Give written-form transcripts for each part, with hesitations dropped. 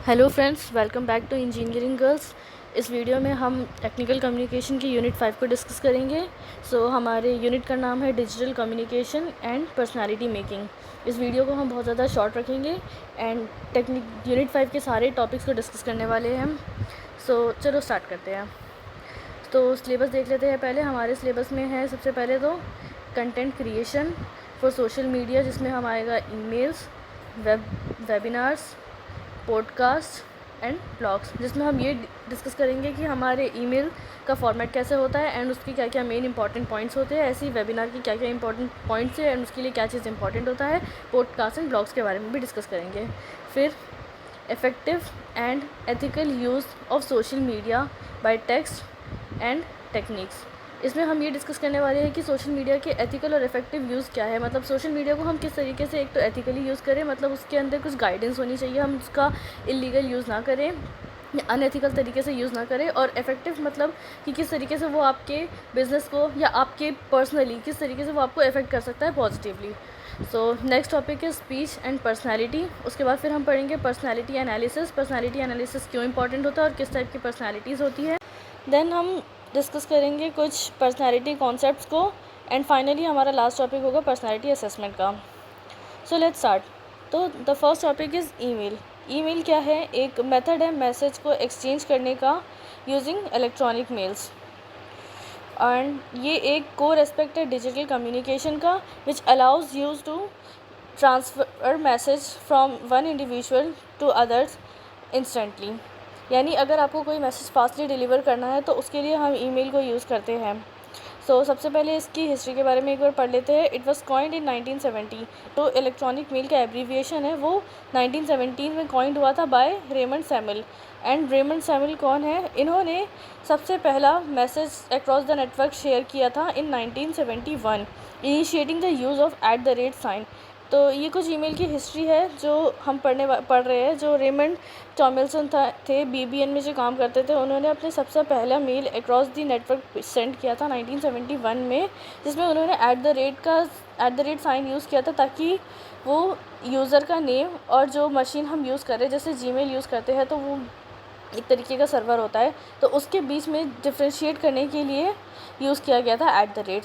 Hello friends, welcome back to Engineering Girls. इस video में हम टेक्निकल कम्युनिकेशन की यूनिट 5 को डिस्कस करेंगे। हमारे यूनिट का नाम है digital communication and personality making. इस वीडियो को हम बहुत ज़्यादा शॉर्ट रखेंगे एंड यूनिट 5 के सारे टॉपिक्स को डिस्कस करने वाले हैं हम। चलो स्टार्ट करते हैं। तो सिलेबस देख लेते हैं। पहले हमारे सिलेबस में है सबसे पहले तो content creation for social media, जिसमें हम आएगा emails, webinars, podcast and blogs, जिसमें हम ये डिस्कस करेंगे कि हमारे ईमेल का फॉर्मेट कैसे होता है एंड उसकी क्या क्या मेन इंपॉर्टेंट पॉइंट्स होते हैं। ऐसे ही वेबिनार की क्या क्या इंपॉर्टेंट पॉइंट्स है एंड उसके लिए क्या चीज़ इंपॉर्टेंट होता है। पॉडकास्ट एंड ब्लॉग्स के बारे में भी डिस्कस करेंगे। फिर effective and ethical use of social media bye text and techniques. इसमें हम ये डिस्कस करने वाले हैं कि सोशल मीडिया के एथिकल और इफेक्टिव यूज़ क्या है। मतलब सोशल मीडिया को हम किस तरीके से एक तो एथिकली यूज़ करें, मतलब उसके अंदर कुछ गाइडेंस होनी चाहिए, हम उसका इलीगल यूज़ ना करें या अनएथिकल तरीके से यूज़ ना करें। और इफेक्टिव मतलब कि किस तरीके से वो आपके बिज़नेस को या आपके पर्सनली किस तरीके से वो आपको इफ़ेक्ट कर सकता है पॉजिटिवली। नेक्स्ट टॉपिक है स्पीच एंड पर्सनैलिटी। उसके बाद फिर हम पढ़ेंगे पर्सनैलिटी एनालिसिस। पर्सनैलिटी एनालिसिस क्यों इंपॉर्टेंट होता है और किस टाइप की पर्सनैलिटीज़ होती है। देन हम डिस्कस करेंगे कुछ पर्सनैलिटी कॉन्सेप्ट्स को एंड फाइनली हमारा लास्ट टॉपिक होगा पर्सनैलिटी असेसमेंट का। Let's start. तो the first topic is email. Email क्या है? एक मेथड है मैसेज को एक्सचेंज करने का यूजिंग इलेक्ट्रॉनिक मेल्स, एंड ये एक कोर एस्पेक्ट है डिजिटल कम्युनिकेशन का which allows use to transfer message from one individual to others instantly. यानी अगर आपको कोई मैसेज फास्टली डिलीवर करना है तो उसके लिए हम ईमेल को यूज़ करते हैं। सबसे पहले इसकी हिस्ट्री के बारे में एक बार पढ़ लेते हैं। इट वाज कॉइंड इन 1970। तो इलेक्ट्रॉनिक मेल का एब्रीविएशन है वो 1917 में कॉइंड हुआ था by Raymond Samuel. And Raymond Samuel कौन है? इन्होंने सबसे पहला message across the network share किया था in 1971, initiating the use of @ sign. तो ये कुछ ईमेल की हिस्ट्री है जो हम पढ़ रहे हैं। जो रेमंड टॉमिल्सन थे BBN में जो काम करते थे, उन्होंने अपने सबसे पहला mail across the network send किया था 1971 में, जिसमें उन्होंने @ साइन यूज़ किया था ताकि वो यूज़र का नेम और जो मशीन हम यूज़ कर रहे हैं, जैसे जीमेल यूज़ करते हैं तो वो एक तरीके का सर्वर होता है, तो उसके बीच में डिफ्रेंशिएट करने के लिए यूज़ किया गया था @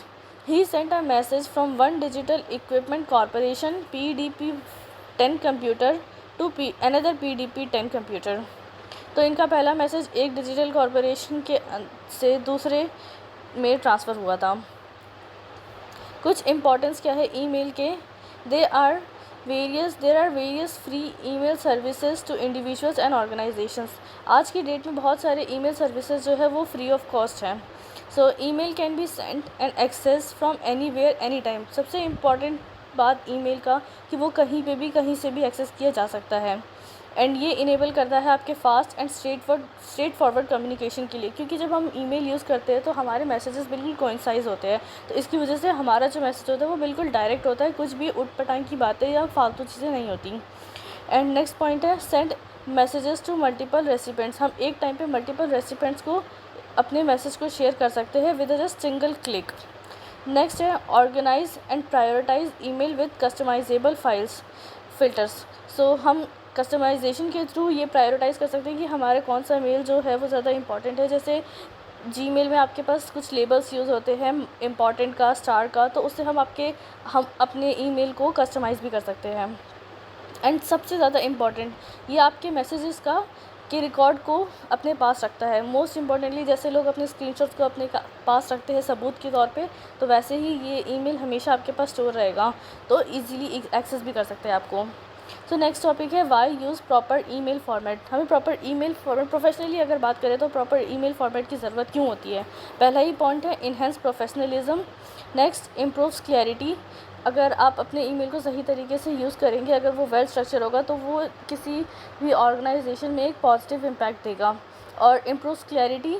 He sent a message from one digital equipment corporation PDP-10 computer to another PDP-10 computer। तो इनका पहला मैसेज एक डिजिटल कॉरपोरेशन के से दूसरे में ट्रांसफ़र हुआ था। कुछ इम्पोर्टेंस क्या है ईमेल के? There are various free email services to individuals and organisations. आज की डेट में बहुत सारे ईमेल सर्विसेज जो है वो फ्री ऑफ कॉस्ट हैं। Email can be sent and access from anywhere any time. सबसे इम्पॉर्टेंट बात ईमेल का कि वो कहीं पे भी कहीं से भी एक्सेस किया जा सकता है। एंड ये इनेबल करता है आपके fast and straight forward communication के लिए, क्योंकि जब हम ईमेल यूज़ करते हैं तो हमारे मैसेजेस बिल्कुल कोइंसाइज होते हैं। तो इसकी वजह से हमारा जो मैसेज होता है वो बिल्कुल डायरेक्ट होता है, कुछ भी उटपटांग की बातें या फालतू चीज़ें नहीं होती। एंड नेक्स्ट पॉइंट है send messages to multiple recipients. हम एक टाइम पे मल्टीपल रेसिपेंट्स को अपने मैसेज को शेयर कर सकते हैं with just single click. Next है organise and prioritise email with customisable filters. हम कस्टमाइजेशन के थ्रू ये प्रायोरिटाइज़ कर सकते हैं कि हमारे कौन सा मेल जो है वो ज़्यादा इंपॉर्टेंट है। जैसे जीमेल में आपके पास कुछ लेबल्स यूज़ होते हैं इम्पॉर्टेंट का, स्टार का, तो उससे हम अपने ईमेल को कस्टमाइज़ भी कर सकते हैं। एंड सबसे ज़्यादा इम्पॉर्टेंट, ये आपके मैसेजेस के रिकॉर्ड को अपने पास रखता है। मोस्ट इम्पॉर्टेंटली, जैसे लोग अपने स्क्रीनशॉट्स को अपने पास रखते हैं सबूत के तौर पे, तो वैसे ही ये ईमेल हमेशा आपके पास स्टोर रहेगा, तो इजीली एक्सेस भी कर सकते हैं आपको। नेक्स्ट टॉपिक है why use proper email format. हमें प्रॉपर ईमेल फॉर्मेट, प्रोफेशनली अगर बात करें तो प्रॉपर ईमेल फॉर्मेट की ज़रूरत क्यों होती है? पहला ही पॉइंट है enhance professionalism. Next improves clarity. अगर आप अपने ईमेल को सही तरीके से यूज़ करेंगे, अगर वो वेल स्ट्रक्चर होगा तो वो किसी भी ऑर्गेनाइजेशन में एक पॉजिटिव इम्पैक्ट देगा। और इम्प्रूव्स क्लैरिटी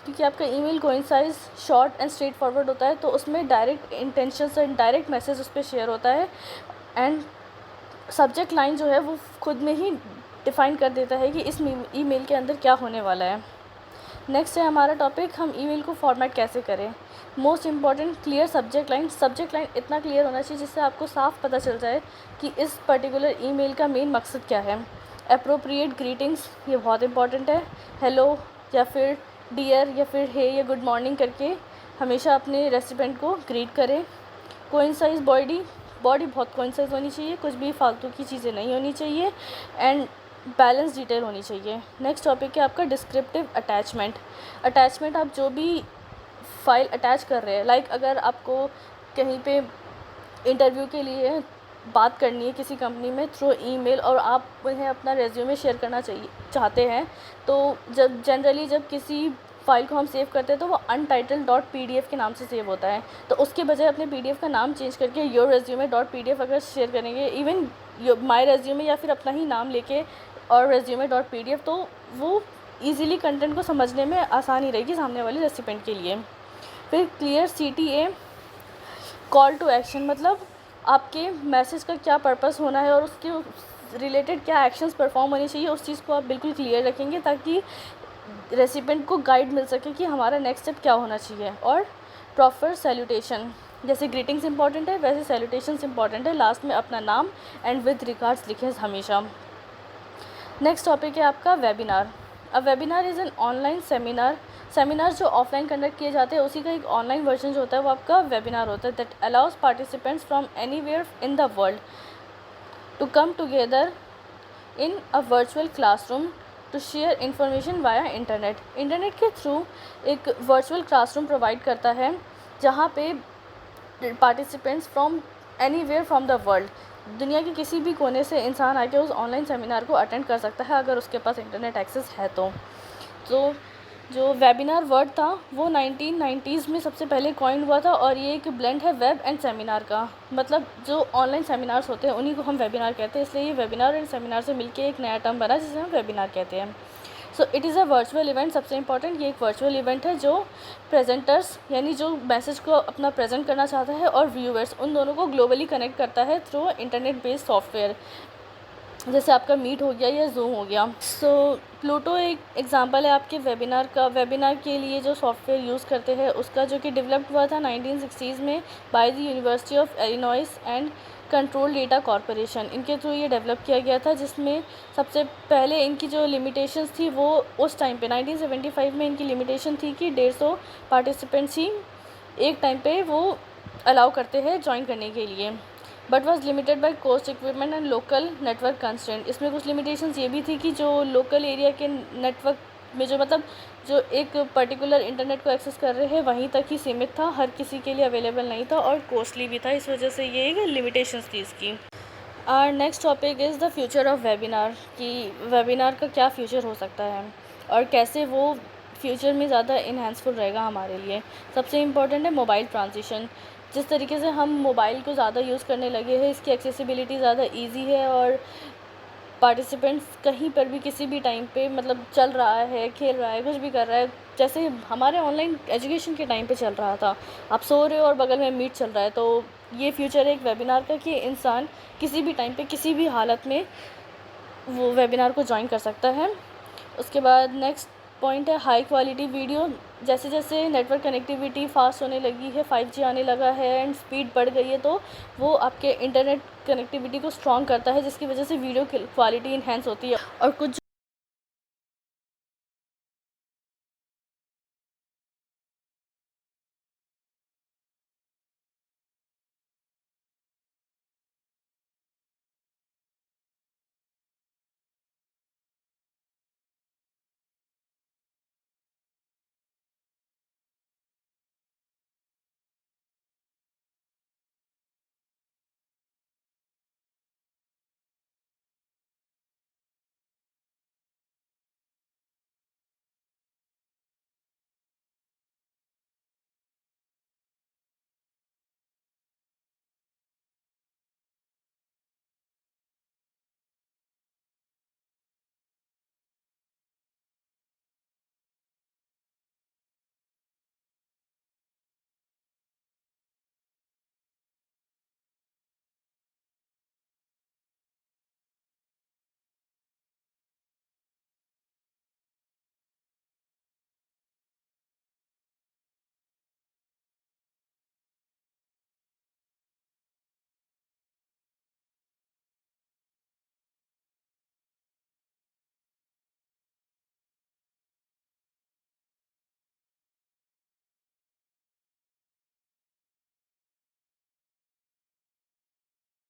क्योंकि आपका email concise short and straightforward होता है, तो उसमें direct intention and direct message उस पर शेयर होता है। एंड सब्जेक्ट लाइन जो है वो खुद में ही डिफ़ाइन कर देता है कि इस ईमेल के अंदर क्या होने वाला है। नेक्स्ट है हमारा टॉपिक, हम ईमेल को फॉर्मेट कैसे करें। Most important clear subject line. Subject line इतना क्लियर होना चाहिए जिससे आपको साफ पता चल जाए कि इस पर्टिकुलर ईमेल का मेन मकसद क्या है। अप्रोप्रिएट ग्रीटिंग्स, ये बहुत इंपॉर्टेंट है। हेलो या फिर डियर या फिर हे या गुड मॉर्निंग करके हमेशा अपने रेसिपेंट को ग्रीट करें। कोइंसाइज बॉडी, बॉडी बहुत कोइंसाइज होनी चाहिए, कुछ भी फालतू की चीज़ें नहीं होनी चाहिए, एंड बैलेंस डिटेल होनी चाहिए। नेक्स्ट टॉपिक है आपका डिस्क्रिप्टिव अटैचमेंट। अटैचमेंट आप जो भी फाइल अटैच कर रहे हैं, लाइक अगर आपको कहीं पे इंटरव्यू के लिए बात करनी है किसी कंपनी में थ्रू ईमेल और आप उन्हें अपना रेज्यूमे शेयर करना चाहते हैं, तो जब किसी फ़ाइल को हम सेव करते हैं तो वो अनटाइटल्ड डॉट पीडीएफ के नाम से सेव होता है। तो उसके बजाय अपने पीडीएफ का नाम चेंज करके योर रेज्यूमे डॉट पीडीएफ अगर शेयर करेंगे, इवन माई रेज्यूमे या फिर अपना ही नाम लेके और रेज्यूमे डॉट पीडीएफ, तो वो ईजिली कंटेंट को समझने में आसानी रहेगी सामने वाले रेसिपेंट के लिए। फिर clear CTA, call to action, मतलब आपके मैसेज का क्या पर्पस होना है और उसके रिलेटेड क्या एक्शंस परफॉर्म होनी चाहिए, उस चीज़ को आप बिल्कुल क्लियर रखेंगे ताकि रेसिपेंट को गाइड मिल सके कि हमारा नेक्स्ट स्टेप क्या होना चाहिए। और प्रॉपर सैल्यूटेशन, जैसे ग्रीटिंग्स इंपॉर्टेंट है वैसे सैल्यूटेशंस इंपॉर्टेंट है, लास्ट में अपना नाम एंड विद रिगार्ड्स लिखें हमेशा। नेक्स्ट टॉपिक है आपका webinar. A webinar is an online seminar. Seminar जो ऑफलाइन कंडक्ट किए जाते हैं उसी का एक ऑनलाइन वर्जन जो होता है वो आपका वेबिनार होता है, that allows participants from anywhere in the world to come together in a virtual classroom to share information via internet. Internet के थ्रू एक वर्चुअल क्लासरूम प्रोवाइड करता है जहाँ पे participants from anywhere from the world, दुनिया के किसी भी कोने से इंसान आके उस ऑनलाइन सेमिनार को अटेंड कर सकता है अगर उसके पास इंटरनेट एक्सेस है तो जो वेबिनार वर्ड था वो 1990s में सबसे पहले कॉइन हुआ था और ये एक ब्लेंड है वेब एंड सेमिनार का, मतलब जो ऑनलाइन सेमिनार्स होते हैं उन्हीं को हम वेबिनार कहते हैं, इसलिए ये वेबिनार एंड सेमिनार से मिलके एक नया टर्म बना जिसे हम वेबिनार कहते हैं। So it is a virtual event, सबसे इंपॉर्टेंट ये एक वर्चुअल इवेंट है जो प्रेजेंटर्स यानी जो मैसेज को अपना प्रेजेंट करना चाहता है और व्यूअर्स उन दोनों को ग्लोबली कनेक्ट करता है थ्रू इंटरनेट बेस्ड सॉफ्टवेयर, जैसे आपका मीट हो गया या जूम हो गया। सो प्लूटो एक एग्जांपल है आपके वेबिनार का। वेबिनार के लिए जो सॉफ्टवेयर यूज़ करते हैं उसका जो कि डेवलप्ड हुआ था 1960s में by the university of Illinois and control data corporation, इनके थ्रू ये डेवलप किया गया था, जिसमें सबसे पहले इनकी जो लिमिटेशंस थी वो उस टाइम पे 1975 में इनकी लिमिटेशन थी कि 150 पार्टिसिपेंट्स ही एक टाइम पे वो अलाउ करते हैं ज्वाइन करने के लिए, but was limited by coast equipment and local network constraint. इसमें कुछ लिमिटेशंस ये भी थी कि जो लोकल एरिया के नेटवर्क में जो एक पर्टिकुलर इंटरनेट को एक्सेस कर रहे हैं वहीं तक ही सीमित था, हर किसी के लिए अवेलेबल नहीं था और कॉस्टली भी था, इस वजह से ये एक लिमिटेशंस थी इसकी। Our next topic is the future of webinar, कि वेबिनार का क्या फ्यूचर हो सकता है और कैसे वो फ्यूचर में ज़्यादा इन्हेंसफुल रहेगा हमारे लिए। सबसे इम्पॉर्टेंट है मोबाइल ट्रांजिशन। जिस तरीके से हम मोबाइल को ज़्यादा यूज़ करने लगे हैं, इसकी एक्सेसिबिलिटी ज़्यादा इजी है और पार्टिसिपेंट्स कहीं पर भी किसी भी टाइम पे मतलब चल रहा है, खेल रहा है, कुछ भी कर रहा है, जैसे हमारे ऑनलाइन एजुकेशन के टाइम पे चल रहा था, आप सो रहे हो और बगल में मीट चल रहा है, तो ये फ्यूचर है एक वेबिनार का कि इंसान किसी भी टाइम पे किसी भी हालत में वो वेबिनार को ज्वाइन कर सकता है। उसके बाद नेक्स्ट पॉइंट है हाई क्वालिटी वीडियो। जैसे जैसे नेटवर्क कनेक्टिविटी फास्ट होने लगी है, 5G आने लगा है एंड स्पीड बढ़ गई है, तो वो आपके इंटरनेट कनेक्टिविटी को स्ट्रॉन्ग करता है, जिसकी वजह से वीडियो क्वालिटी इन्हेंस होती है। और कुछ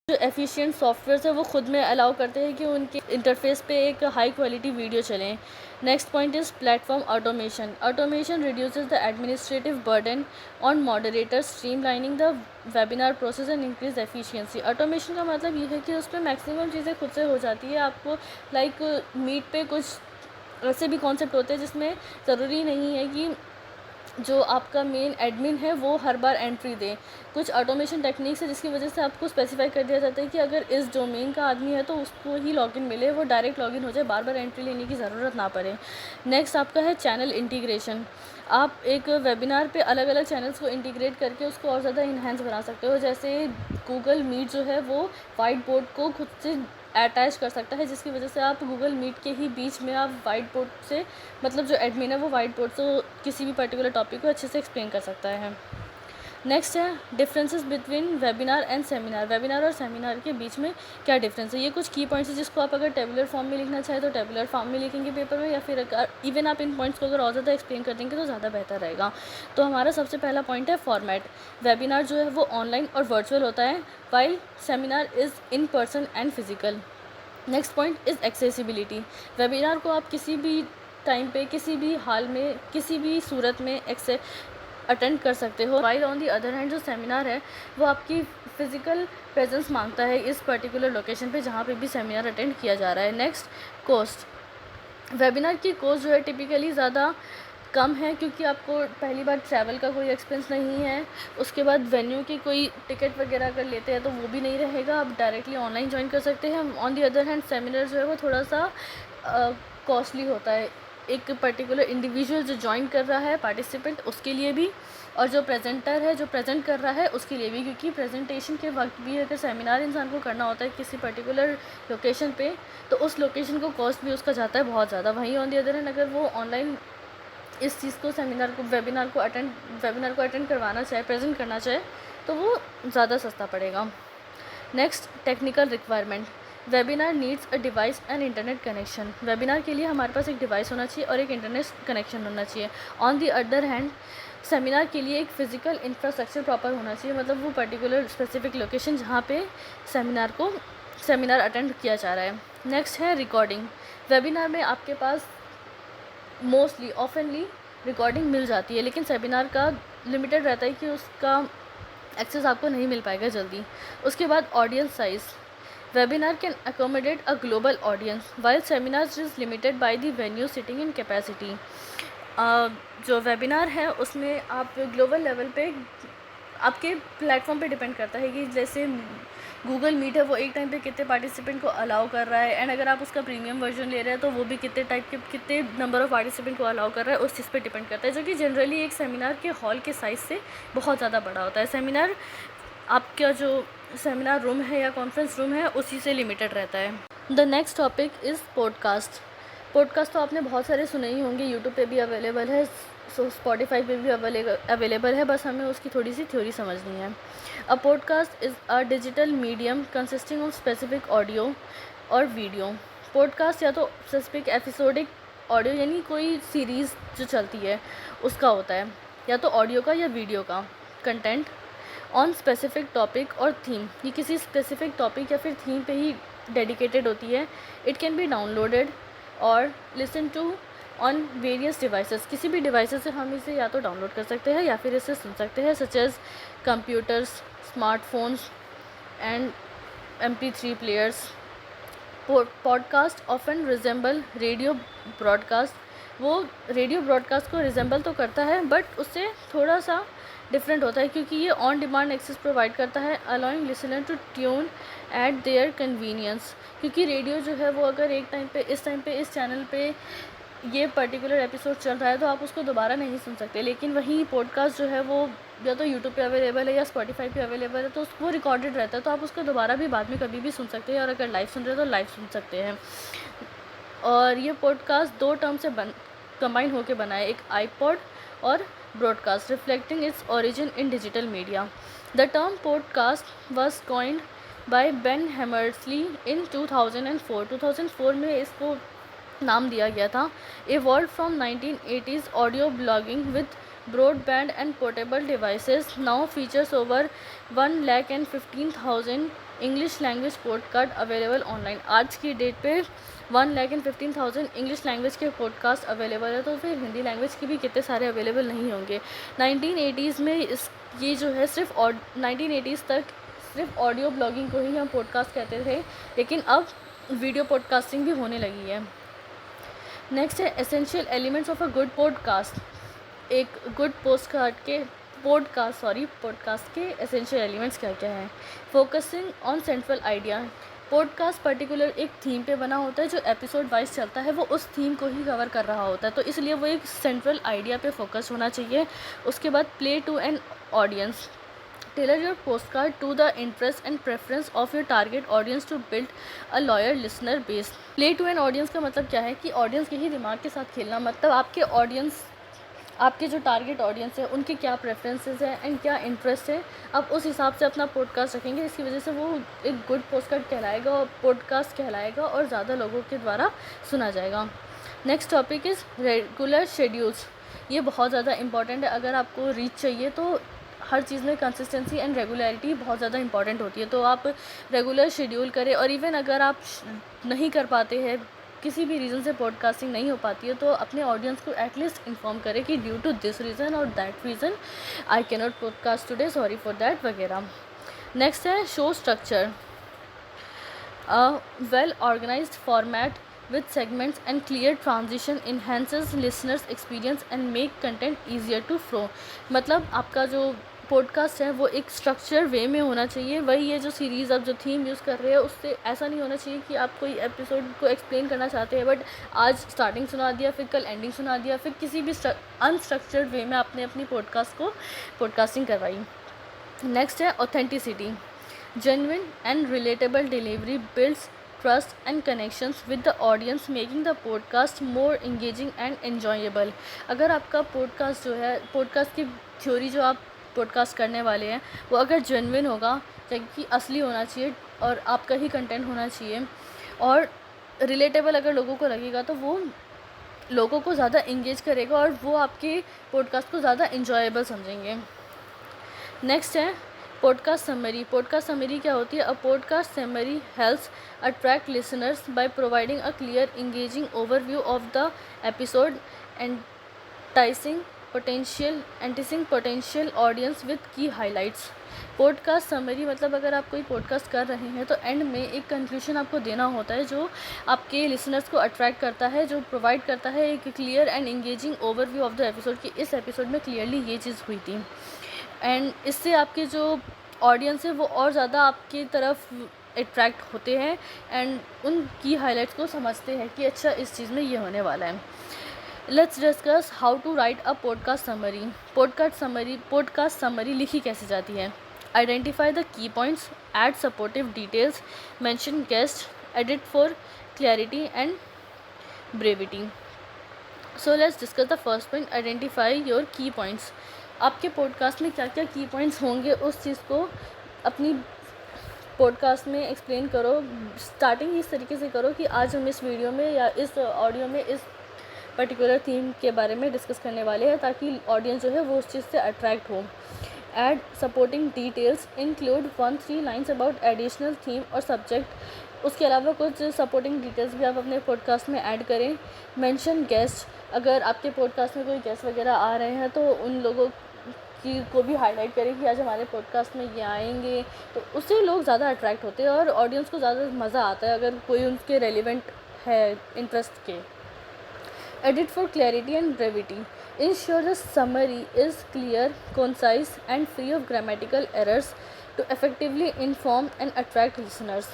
जो एफिशिएंट सॉफ्टवेयर है वो खुद में अलाउ करते हैं कि उनके इंटरफेस पे एक हाई क्वालिटी वीडियो चलें। Next point is platform automation. Automation reduces the administrative burden on moderators, streamlining the webinar process and increase efficiency. Automation का मतलब ये है कि उसमें मैक्सिमम चीज़ें खुद से हो जाती है। आपको मीट पे कुछ ऐसे भी कॉन्सेप्ट होते हैं जिसमें ज़रूरी नहीं है कि जो आपका मेन एडमिन है वो हर बार एंट्री दे। कुछ ऑटोमेशन टेक्निक्स है जिसकी वजह से आपको स्पेसिफाई कर दिया जाता है कि अगर इस डोमेन का आदमी है तो उसको ही लॉगिन मिले, वो डायरेक्ट लॉगिन हो जाए, बार बार एंट्री लेने की ज़रूरत ना पड़े। नेक्स्ट आपका है चैनल इंटीग्रेशन। आप एक वेबिनार पे अलग अलग चैनल्स को इंटीग्रेट करके उसको और ज़्यादा इन्हेंस बना सकते हो। जैसे गूगल मीट जो है वो वाइट बोर्ड को खुद से अटैच कर सकता है, जिसकी वजह से आप गूगल मीट के ही बीच में आप वाइट बोर्ड से, मतलब जो एडमिन है वो वाइट बोर्ड से किसी भी पर्टिकुलर टॉपिक को अच्छे से एक्सप्लेन कर सकता है। नेक्स्ट है differences between webinar and seminar. Webinar और सेमिनार के बीच में क्या डिफरेंस है, ये कुछ की पॉइंट्स है जिसको आप अगर टेबुलर फॉर्म में लिखना चाहे तो टेबुलर फॉर्म में लिखेंगे पेपर में, या फिर अगर इवन आप इन पॉइंट्स को अगर और ज़्यादा एक्सप्लेन कर देंगे तो ज़्यादा बेहतर रहेगा। तो हमारा सबसे पहला पॉइंट है फॉर्मेट। वेबिनार जो है वो ऑनलाइन और वर्चुअल होता है, while seminar is in person and physical. Next point is accessibility. Webinar को आप किसी भी टाइम पे, किसी भी हाल में, किसी भी सूरत में अटेंड कर सकते हो। While on the other hand जो सेमिनार है वो आपकी फ़िज़िकल प्रेजेंस मांगता है इस पर्टिकुलर लोकेशन पे जहाँ पे भी सेमिनार अटेंड किया जा रहा है। Next cost. वेबिनार की कॉस्ट जो है टिपिकली ज़्यादा कम है क्योंकि आपको पहली बार ट्रैवल का कोई एक्सपेंस नहीं है, उसके बाद वेन्यू की कोई टिकट वगैरह अगर लेते हैं तो वो भी नहीं रहेगा, आप डायरेक्टली ऑनलाइन ज्वाइन कर सकते हैं। On the other hand seminar जो है वो थोड़ा सा कॉस्टली होता है, एक पर्टिकुलर इंडिविजुअल जो ज्वाइन कर रहा है पार्टिसिपेंट उसके लिए भी, और जो प्रेजेंटर है जो प्रेजेंट कर रहा है उसके लिए भी, क्योंकि प्रेजेंटेशन के वक्त भी अगर सेमिनार इंसान को करना होता है किसी पर्टिकुलर लोकेशन पे तो उस लोकेशन को कॉस्ट भी उसका जाता है बहुत ज़्यादा। वहीं ऑन दी अदर हैंड अगर वो ऑनलाइन इस चीज़ को वेबिनार को अटेंड करवाना चाहे, प्रेजेंट करना चाहे तो वो ज़्यादा सस्ता पड़ेगा। Next technical requirement. Webinar needs a device and internet connection. Webinar के लिए हमारे पास एक डिवाइस होना चाहिए और एक इंटरनेट कनेक्शन होना चाहिए। On the other hand seminar के लिए एक फ़िज़िकल इंफ्रास्ट्रक्चर प्रॉपर होना चाहिए, मतलब वो पर्टिकुलर स्पेसिफिक लोकेशन जहाँ पे सेमिनार अटेंड किया जा रहा है। नेक्स्ट है रिकॉर्डिंग। वेबिनार में आपके पास मोस्टली ऑफनली रिकॉर्डिंग मिल जाती है, लेकिन सेमिनार का लिमिटेड रहता है कि उसका एक्सेस आपको नहीं मिल पाएगा जल्दी। उसके बाद audience size. Webinar can accommodate a global audience while seminars is limited by the venue sitting in capacity. जो वेबिनार है उसमें आप ग्लोबल लेवल पे आपके प्लेटफॉर्म पे डिपेंड करता है कि जैसे गूगल मीट है वो एक टाइम पे कितने पार्टिसिपेंट को अलाउ कर रहा है, एंड अगर आप उसका प्रीमियम वर्जन ले रहे हैं तो वो भी कितने नंबर ऑफ़ पार्टिसिपेंट को अलाउ कर रहा है, उस चीज़ पे डिपेंड करता है, जो कि जनरली एक सेमिनार के हॉल के साइज़ से बहुत ज़्यादा बड़ा होता है। सेमिनार आपका जो सेमिनार रूम है या कॉन्फ्रेंस रूम है उसी से लिमिटेड रहता है। The next topic is podcast. Podcast तो आपने बहुत सारे सुने ही होंगे, यूट्यूब पे भी अवेलेबल है, स्पॉटिफाई पे भी अवेलेबल है, बस हमें उसकी थोड़ी सी थ्योरी समझनी है। A podcast is a digital medium consisting of specific audio और वीडियो। पॉडकास्ट या तो स्पेसिफिक एपिसोडिक ऑडियो यानी कोई सीरीज़ जो चलती है उसका होता है, या तो ऑडियो का या वीडियो का कंटेंट ऑन स्पेसिफिक टॉपिक और थीम। ये किसी स्पेसिफिक टॉपिक या फिर थीम पे ही डेडिकेटेड होती है। इट कैन बी डाउनलोडेड और listen to on various devices. किसी भी डिवाइसेस से हम इसे या तो डाउनलोड कर सकते हैं या फिर इसे सुन सकते हैं, such as computers, smartphones and MP3 players. Podcast often resemble radio broadcast. वो रेडियो ब्रॉडकास्ट को रिजेंबल तो करता है बट उससे थोड़ा सा डिफरेंट होता है, क्योंकि ये ऑन डिमांड एक्सेस प्रोवाइड करता है, allowing listener to tune at their convenience. क्योंकि रेडियो जो है वो अगर एक टाइम पे इस चैनल पे ये पर्टिकुलर एपिसोड चल रहा है तो आप उसको दोबारा नहीं सुन सकते, लेकिन वहीं पॉडकास्ट जो है वो या तो यूट्यूब पे अवेलेबल है या स्पॉटिफाई पे अवेलेबल है, तो वो रिकॉर्डेड रहता है तो आप उसको दोबारा भी बाद में कभी भी सुन सकते हैं, और अगर लाइव सुन रहे हैं तो लाइव सुन सकते हैं। और ये पॉडकास्ट दो टर्म से कंबाइन होकर बना है, एक आईपॉड और broadcast, reflecting its origin in digital media. The term podcast was coined by Ben Hammersley in 2004। 2004 में इसको नाम दिया गया था। Evolve from 1980s audio blogging with broadband and portable devices now features over 1,15,000 English language podcast available online. आज की date पे 1,15,000 English language के पॉडकास्ट अवेलेबल है, तो फिर हिंदी लैंग्वेज के भी कितने सारे अवेलेबल नहीं होंगे। 1980s में ये जो है सिर्फ 1980s तक सिर्फ ऑडियो ब्लॉगिंग को ही हम पॉडकास्ट कहते थे, लेकिन अब वीडियो पॉडकास्टिंग भी होने लगी है। नेक्स्ट है essential elements of a good podcast. एक गुड पॉडकास्ट के एसेंशियल एलिमेंट्स क्या क्या हैं। Focusing on central idea. Podcast particular एक थीम पे बना होता है, जो एपिसोड वाइज चलता है वो उस थीम को ही कवर कर रहा होता है, तो इसलिए वो एक सेंट्रल आइडिया पे फोकस होना चाहिए। उसके बाद play to an audience. Tailor your postcard to the interest and preference of your target audience to build a loyal listener base. Play to an audience का मतलब क्या है कि ऑडियंस के ही दिमाग के साथ खेलना, मतलब आपके जो टारगेट ऑडियंस है उनके क्या प्रेफरेंसेस हैं एंड क्या इंटरेस्ट है, आप उस हिसाब से अपना पॉडकास्ट रखेंगे। इसकी वजह से वो एक गुड पॉडकास्ट कहलाएगा और ज़्यादा लोगों के द्वारा सुना जाएगा। Next topic is regular schedules. ये बहुत ज़्यादा इंपॉर्टेंट है। अगर आपको रीच चाहिए तो हर चीज़ में कंसिस्टेंसी एंड रेगुलरिटी बहुत ज़्यादा इंपॉर्टेंट होती है, तो आप रेगुलर शेड्यूल करें। और इवन अगर आप नहीं कर पाते हैं, किसी भी रीज़न से पॉडकास्टिंग नहीं हो पाती है, तो अपने ऑडियंस को एटलीस्ट इन्फॉर्म करें कि ड्यू टू दिस रीज़न और that reason I can not podcast today, sorry for that वगैरह। नेक्स्ट है show structure. A well organised format with segments and clear transition enhances listeners experience and make content easier to flow। मतलब आपका जो podcast है वो एक structure वे में होना चाहिए। वही ये जो सीरीज़ आप जो थीम यूज़ कर रहे हो उससे ऐसा नहीं होना चाहिए कि आप कोई एपिसोड को एक्सप्लेन करना चाहते हैं बट आज स्टार्टिंग सुना दिया, फिर कल एंडिंग सुना दिया, फिर किसी भी अनस्ट्रक्चर्ड वे में आपने अपनी पॉडकास्टिंग करवाई। नेक्स्ट है authenticity. Genuine and relatable delivery builds trust and connections with the audience, making the podcast more engaging and enjoyable। अगर आपका पॉडकास्ट जो है, पॉडकास्ट की थ्योरी जो आप पॉडकास्ट करने वाले हैं वो अगर जेन्युइन होगा, कि असली होना चाहिए और आपका ही कंटेंट होना चाहिए और रिलेटेबल अगर लोगों को लगेगा, तो वो लोगों को ज़्यादा इंगेज करेगा और वो आपके पॉडकास्ट को ज़्यादा इंजॉयबल समझेंगे। नेक्स्ट है पॉडकास्ट समरी। पॉडकास्ट समरी क्या होती है? A podcast summary helps attract listeners by providing a clear engaging overview of the episode enticing potential audience with key highlights. Podcast summary मतलब अगर आप कोई पॉडकास्ट कर रहे हैं तो एंड में एक कंक्लूजन आपको देना होता है जो आपके लिसनर्स को अट्रैक्ट करता है, जो प्रोवाइड करता है एक clear and engaging overview of the episode कि इस एपिसोड में क्लियरली ये चीज़ हुई थी। एंड इससे आपके जो ऑडियंस है वो और ज़्यादा आपकी तरफ अट्रैक्ट होते हैं एंड उन की हाइलाइट्स को समझते हैं कि अच्छा इस चीज़ में ये होने वाला है। Let's discuss how to write a podcast summary. Podcast summary लिखी कैसे जाती है? Identify the key points, add supportive details, mention guest, edit for clarity and brevity. So let's discuss the first point, identify your key points. आपके podcast में क्या क्या की points होंगे उस चीज़ को अपनी पॉडकास्ट में एक्सप्लेन करो। स्टार्टिंग इस तरीके से करो कि आज हम इस वीडियो में या इस ऑडियो में इस पर्टिकुलर थीम के बारे में डिस्कस करने वाले हैं, ताकि ऑडियंस जो है वो उस चीज़ से अट्रैक्ट हो। Add supporting details, include 1-3 lines about additional theme और सब्जेक्ट। उसके अलावा कुछ सपोर्टिंग डिटेल्स भी आप अपने पॉडकास्ट में ऐड करें। मेंशन गेस्ट, अगर आपके पॉडकास्ट में कोई गेस्ट वगैरह आ रहे हैं तो उन लोगों को भी हाईलाइट करें कि आज हमारे पॉडकास्ट में ये आएंगे, तो उससे लोग ज़्यादा अट्रैक्ट होते हैं और ऑडियंस को ज़्यादा मज़ा आता है अगर कोई उनके रेलिवेंट है इंटरेस्ट के। Edit for clarity and brevity, ensure the summary is clear, concise and free of grammatical errors to effectively inform and attract listeners.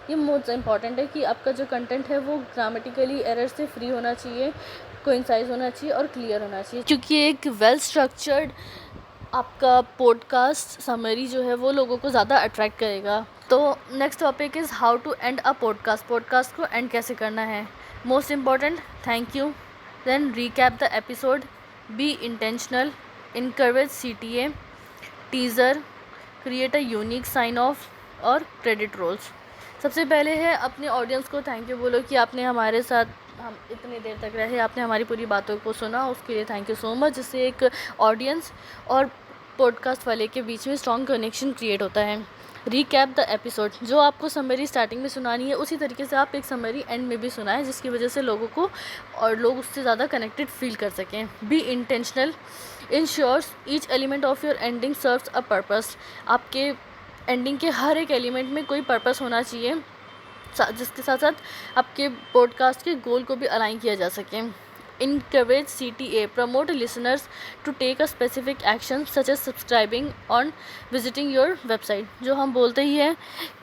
ये मोस्ट इम्पॉर्टेंट है कि आपका जो कंटेंट है वो ग्रामेटिकली एरर से फ्री होना चाहिए, कोइंसाइज होना चाहिए और क्लियर होना चाहिए, क्योंकि एक वेल स्ट्रक्चर्ड आपका पॉडकास्ट समरी जो है वो लोगों को ज़्यादा अट्रैक्ट करेगा। तो next topic is how to end a podcast को एंड कैसे करना है। Most important, thank you, then recap the episode, be intentional, encourage CTA, teaser, create a unique sign off और क्रेडिट रोल्स। सबसे पहले है अपने ऑडियंस को थैंक यू बोलो कि आपने हमारे साथ हम इतनी देर तक रहे, आपने हमारी पूरी बातों को सुना, उसके लिए थैंक यू सो मच। जिससे एक ऑडियंस और पॉडकास्ट वाले के बीच में स्ट्रॉन्ग कनेक्शन क्रिएट होता है। रीकैप द एपिसोड, जो आपको समरी स्टार्टिंग में सुनानी है उसी तरीके से आप एक समरी एंड में भी सुनाएं, जिसकी वजह से लोगों को और लोग उससे ज़्यादा कनेक्टेड फील कर सकें। Be intentional, ensures each element of your ending serves a purpose, आपके एंडिंग के हर एक एलिमेंट में कोई पर्पस होना चाहिए, जिसके साथ साथ आपके पॉडकास्ट के गोल को भी अलाइन किया जा सके। Encourage CTA, promote listeners to take a specific action such as subscribing on visiting your website, जो हम बोलते ही हैं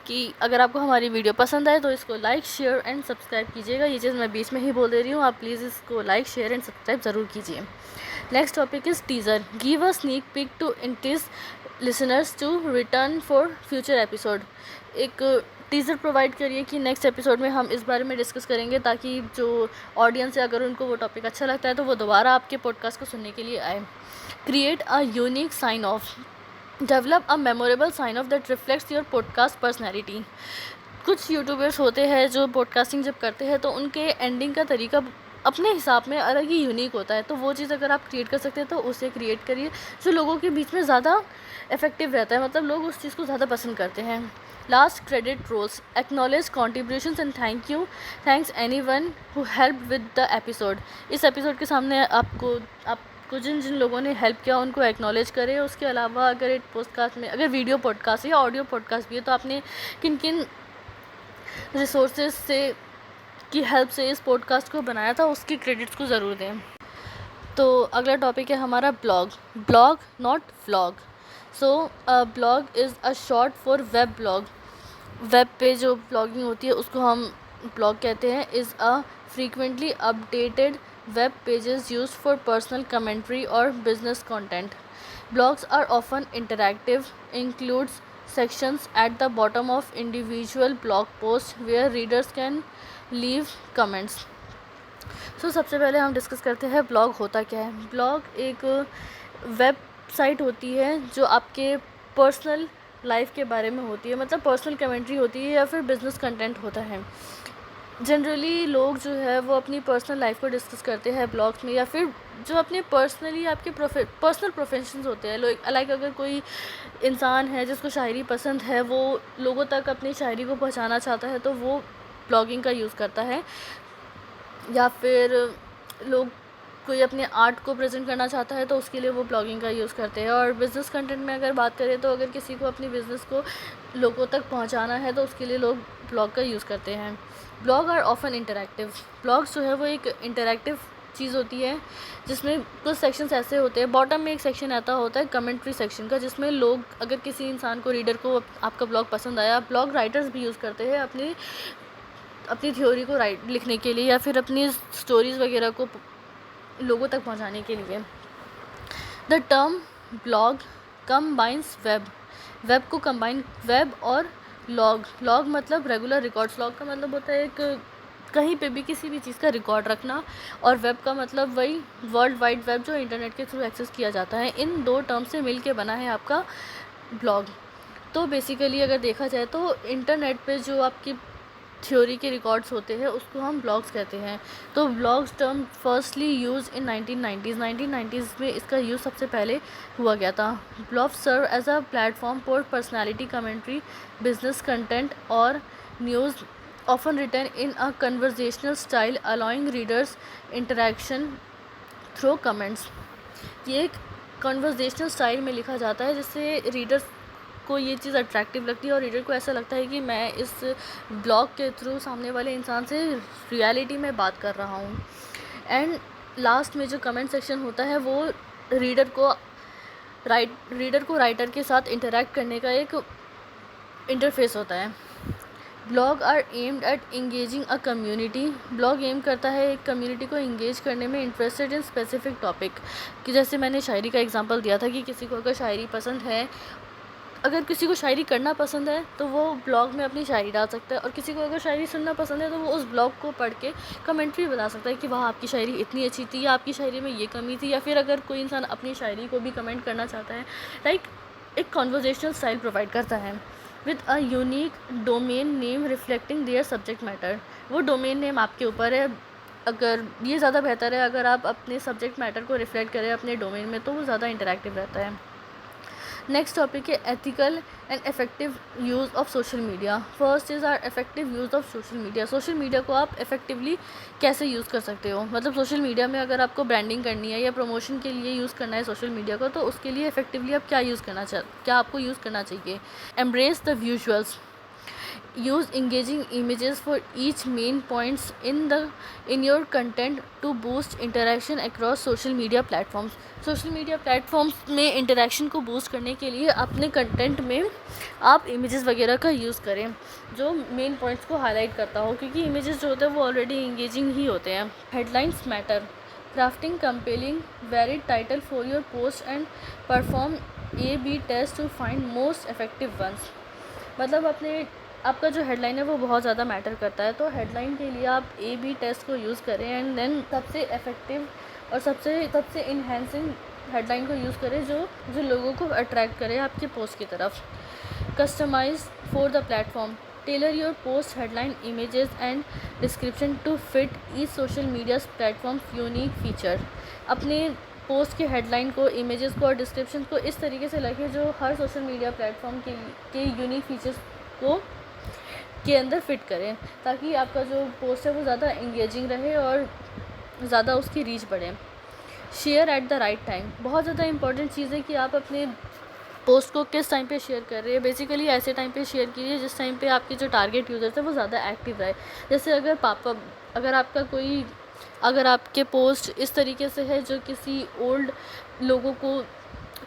कि अगर आपको हमारी वीडियो पसंद आए तो इसको लाइक शेयर एंड सब्सक्राइब कीजिएगा। ये चीज़ मैं बीच में ही बोल दे रही हूँ, आप प्लीज़ इसको लाइक शेयर एंड सब्सक्राइब ज़रूर कीजिए। Next topic is teaser, give a sneak peek to interest listeners to return for future episode, एक टीज़र प्रोवाइड करिए कि नेक्स्ट एपिसोड में हम इस बारे में डिस्कस करेंगे, ताकि जो ऑडियंस है अगर उनको वो टॉपिक अच्छा लगता है तो वो दोबारा आपके पॉडकास्ट को सुनने के लिए आए। Create a unique sign off, develop a memorable sign off that reflects your podcast personality. कुछ यूट्यूबर्स होते हैं जो पॉडकास्टिंग जब करते हैं तो उनके एंडिंग का तरीका अपने हिसाब में अलग ही यूनिक होता है, तो वो चीज़ अगर आप क्रिएट कर सकते हैं तो उसे क्रिएट करिए जो लोगों के बीच में ज़्यादा इफेक्टिव रहता है, मतलब लोग उस चीज़ को ज़्यादा पसंद करते हैं। Last, credit rolls, acknowledge contributions and thanks anyone who help with the episode. इस एपिसोड के सामने आपको जिन जिन लोगों ने हेल्प किया उनको एक्नॉलेज करें। उसके अलावा अगर एक पॉडकास्ट में अगर वीडियो पॉडकास्ट या ऑडियो पॉडकास्ट भी है तो आपने किन किन रिसोर्सेज से की हेल्प से इस पॉडकास्ट को बनाया था उसकी क्रेडिट्स को ज़रूर दें। तो अगला टॉपिक है हमारा blog not vlog. So blog is a short for web blog. Web पे जो ब्लॉगिंग होती है उसको हम ब्लॉग कहते हैं। Is a frequently updated web pages used for personal commentary और business content. Blogs are often interactive, includes sections at the bottom of individual blog posts where readers can leave comments. सबसे पहले हम discuss करते हैं blog होता क्या है। Blog एक वेबसाइट होती है जो आपके पर्सनल लाइफ के बारे में होती है, मतलब पर्सनल कमेंट्री होती है या फिर बिजनेस कंटेंट होता है। जनरली लोग जो है वो अपनी पर्सनल लाइफ को डिस्कस करते हैं ब्लॉग्स में, या फिर जो अपने पर्सनली आपके पर्सनल प्रोफेशंस होते हैं। लोग लाइक अगर कोई इंसान है जिसको शायरी पसंद है, वो लोगों तक अपनी शायरी को पहुंचाना चाहता है तो वो ब्लॉगिंग का यूज़ करता है। या फिर लोग कोई अपने आर्ट को प्रेजेंट करना चाहता है तो उसके लिए वो ब्लॉगिंग का यूज़ करते हैं। और बिज़नेस कंटेंट में अगर बात करें तो अगर किसी को अपनी बिज़नेस को लोगों तक पहुंचाना है तो उसके लिए लोग ब्लॉग का यूज़ करते हैं। Blog are often interactive, blogs जो है वो एक इंटरैक्टिव चीज़ होती है जिसमें कुछ सेक्शंस ऐसे होते हैं। बॉटम में एक सेक्शन आता होता है कमेंट्री सेक्शन का, जिसमें लोग अगर किसी इंसान को रीडर को आपका ब्लॉग पसंद आया, ब्लॉग राइटर्स भी यूज़ करते हैं अपनी थ्योरी को लिखने के लिए या फिर अपनी स्टोरीज़ वगैरह को लोगों तक पहुंचाने के लिए। The term blog combines web को कंबाइन वेब और लॉग मतलब रेगुलर रिकॉर्ड्स। लॉग का मतलब होता है एक कहीं पे भी किसी भी चीज़ का रिकॉर्ड रखना, और वेब का मतलब वही वर्ल्ड वाइड वेब जो इंटरनेट के थ्रू एक्सेस किया जाता है। इन दो टर्म से मिल के बना है आपका ब्लॉग। तो बेसिकली अगर देखा जाए तो इंटरनेट पे जो आपकी थ्योरी के रिकॉर्ड्स होते हैं उसको हम ब्लॉग्स कहते हैं। तो blogs term firstly use in 1990s में इसका यूज़ सबसे पहले हुआ गया था। Blog serve as a platform for personality commentary, business content और news, often written in a conversational style allowing readers interaction through comments. ये एक कन्वर्जेशनल स्टाइल में लिखा जाता है जिससे रीडर्स को ये चीज़ अट्रैक्टिव लगती है और रीडर को ऐसा लगता है कि मैं इस ब्लॉग के थ्रू सामने वाले इंसान से रियलिटी में बात कर रहा हूँ। एंड लास्ट में जो कमेंट सेक्शन होता है वो रीडर को राइटर के साथ इंटरेक्ट करने का एक इंटरफेस होता है। Blog are aimed at engaging a community, blog aim करता है एक कम्युनिटी को इंगेज करने में इंटरेस्टेड इन स्पेसिफिक टॉपिक। कि जैसे मैंने शायरी का एग्जांपल दिया था कि किसी को अगर शायरी पसंद है, अगर किसी को शायरी करना पसंद है तो वो ब्लॉग में अपनी शायरी डाल सकता है, और किसी को अगर शायरी सुनना पसंद है तो वो उस ब्लॉग को पढ़ के कमेंट्री बता सकता है कि वाह आपकी शायरी इतनी अच्छी थी, या आपकी शायरी में ये कमी थी। या फिर अगर कोई इंसान अपनी शायरी को भी कमेंट करना चाहता है, लाइक एक कॉन्वर्जेशनल स्टाइल प्रोवाइड करता है with a unique domain name reflecting their subject matter. वो डोमेन नेम आपके ऊपर है, अगर ये ज़्यादा बेहतर है अगर आप अपने सब्जेक्ट मैटर को रिफ्लेक्ट करें अपने डोमेन में तो वो ज़्यादा इंटरेक्टिव रहता है। Next topic is ethical and effective use of social media. First is our effective use of social media. Social media को आप इफेक्टिवली कैसे यूज़ कर सकते हो, मतलब सोशल मीडिया में अगर आपको ब्रांडिंग करनी है या प्रमोशन के लिए यूज़ करना है सोशल मीडिया को, तो उसके लिए इफेक्टिवली आप क्या आपको यूज़ करना चाहिए। Embrace the visuals, use engaging images for each main points in your content to boost interaction across social media platforms। Social media platforms में इंटरेक्शन को बूस्ट करने के लिए अपने कंटेंट में आप इमेजेस वगैरह का यूज़ करें जो मेन पॉइंट्स को हाईलाइट करता हो, क्योंकि इमेजेस जो होते हैं वो ऑलरेडी इंगेजिंग ही होते हैं। Headlines matter, crafting compelling varied title for your post and perform A/B test to find most effective ones. मतलब आपका जो हेडलाइन है वो बहुत ज़्यादा मैटर करता है, तो हेडलाइन के लिए आप A/B टेस्ट को यूज़ करें एंड देन सबसे इफ़ेक्टिव और सबसे इन्हेंसिंग हेडलाइन को यूज़ करें जो लोगों को अट्रैक्ट करे आपके पोस्ट की तरफ। Customise for the platform, tailor your post headline images and description to fit each social media platforms unique feature. अपने पोस्ट के हेडलाइन को, इमेजेस को और डिस्क्रिप्शन को इस तरीके से लिखें जो हर सोशल मीडिया प्लेटफॉर्म के यूनिक फीचर्स को के अंदर फिट करें, ताकि आपका जो पोस्ट है वो ज़्यादा इंगेजिंग रहे और ज़्यादा उसकी रीच बढ़े। Share at the right time, बहुत ज़्यादा इंपॉर्टेंट चीज़ है कि आप अपने पोस्ट को किस टाइम पे शेयर कर रहे हैं। बेसिकली ऐसे टाइम पे शेयर कीजिए जिस टाइम पे आपके जो टारगेट यूज़र्स है वो ज़्यादा एक्टिव रहे। जैसे अगर आपके पोस्ट इस तरीके से है जो किसी ओल्ड लोगों को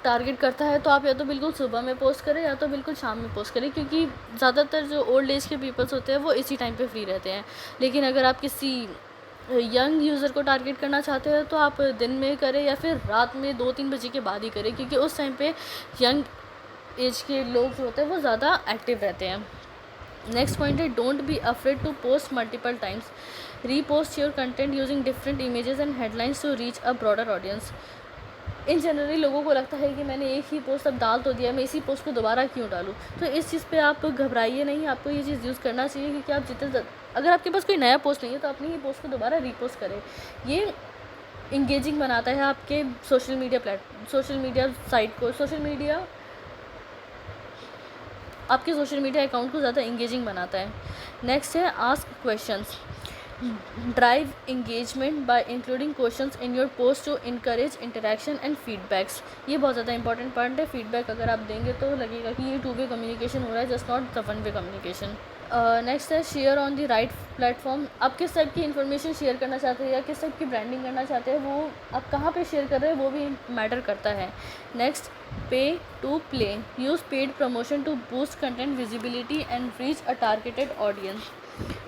टारगेट करता है, तो आप या तो बिल्कुल सुबह में पोस्ट करें या तो बिल्कुल शाम में पोस्ट करें, क्योंकि ज़्यादातर जो ओल्ड एज के पीपल्स होते हैं वो इसी टाइम पे फ्री रहते हैं। लेकिन अगर आप किसी यंग यूज़र को टारगेट करना चाहते हैं तो आप दिन में करें या फिर रात में 2-3 बजे के बाद ही करें, क्योंकि उस टाइम पे यंग एज के लोग जो होते हैं वो ज़्यादा एक्टिव रहते हैं। Next point is don't be afraid to post multiple times, repost your content using different images and headlines to reach a broader audience. In generally लोगों को लगता है कि मैंने एक ही पोस्ट अब डाल तो दिया, मैं इसी पोस्ट को दोबारा क्यों डालूं, तो इस चीज़ पे आप घबराइए नहीं। आपको ये चीज़ यूज़ करना चाहिए क्योंकि आप अगर आपके पास कोई नया पोस्ट नहीं है तो अपनी ही पोस्ट को दोबारा रीपोस्ट करें। ये इंगेजिंग बनाता है आपके सोशल मीडिया साइट को, आपके सोशल मीडिया अकाउंट को ज़्यादा इंगेजिंग बनाता है। नेक्स्ट है ask questions, drive engagement by including questions in your post to encourage interaction and feedbacks। ये बहुत ज़्यादा इंपॉर्टेंट पॉइंट है। फीडबैक अगर आप देंगे तो लगेगा कि ये 2-वे कम्युनिकेशन हो रहा है, just not the one way communication. Next है share on the right platform, आप किस टाइप की इन्फॉर्मेशन शेयर करना चाहते हैं या किस टाइप की ब्रांडिंग करना चाहते हैं, वो आप कहाँ पे शेयर कर रहे हैं वो भी मैटर करता है। Next pay to play, use paid promotion to boost content visibility and reach a targeted audience.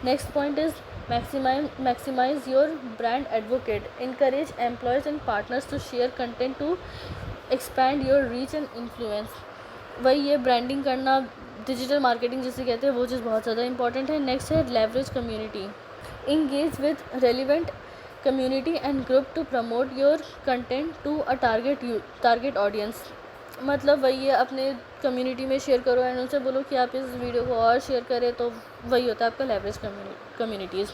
Next point is maximize your brand advocate, encourage employees and partners to share content to expand your reach and influence। वही ये branding करना, digital marketing जिसे कहते हैं, वो चीज़ बहुत ज़्यादा important है। नेक्स्ट है leverage community, engage with relevant community and group to promote your content to a target audience. मतलब वही है, अपने कम्युनिटी में शेयर करो एंड उनसे बोलो कि आप इस वीडियो को और शेयर करें, तो वही होता है आपका लेवरेज कम्युनिटीज़।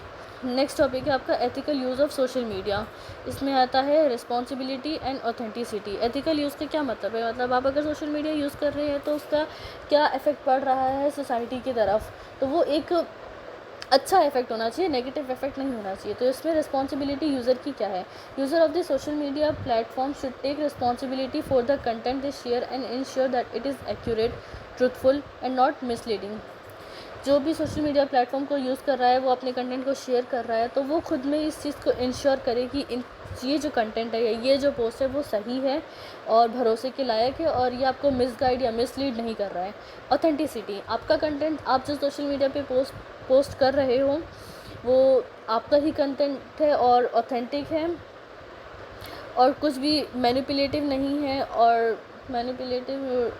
नेक्स्ट टॉपिक है आपका ethical use of social media. इसमें आता है responsibility and authenticity. Ethical use का क्या मतलब है, मतलब आप अगर सोशल मीडिया यूज़ कर रहे हैं तो उसका क्या इफ़ेक्ट पड़ रहा है सोसाइटी की तरफ, तो वो एक अच्छा इफेक्ट होना चाहिए, नेगेटिव इफेक्ट नहीं होना चाहिए। तो इसमें रिस्पॉन्सिबिलिटी यूज़र की क्या है, user of the social media platform should take responsibility for the content they share and ensure that it is accurate, truthful and not misleading. जो भी सोशल मीडिया प्लेटफॉर्म को यूज़ कर रहा है, वो अपने कंटेंट को शेयर कर रहा है, तो वो खुद में इस चीज़ को इंश्योर करे कि ये जो कंटेंट है या ये जो पोस्ट है वो सही है और भरोसे के लायक है और ये आपको मिसगाइड या मिसलीड नहीं कर रहा है। ऑथेंटिसिटी, आपका कंटेंट आप जो सोशल मीडिया पे पोस्ट कर रहे हो वो आपका ही कंटेंट है और ऑथेंटिक है और कुछ भी मैनिपुलेटिव नहीं है, और मैनिपुलेटिव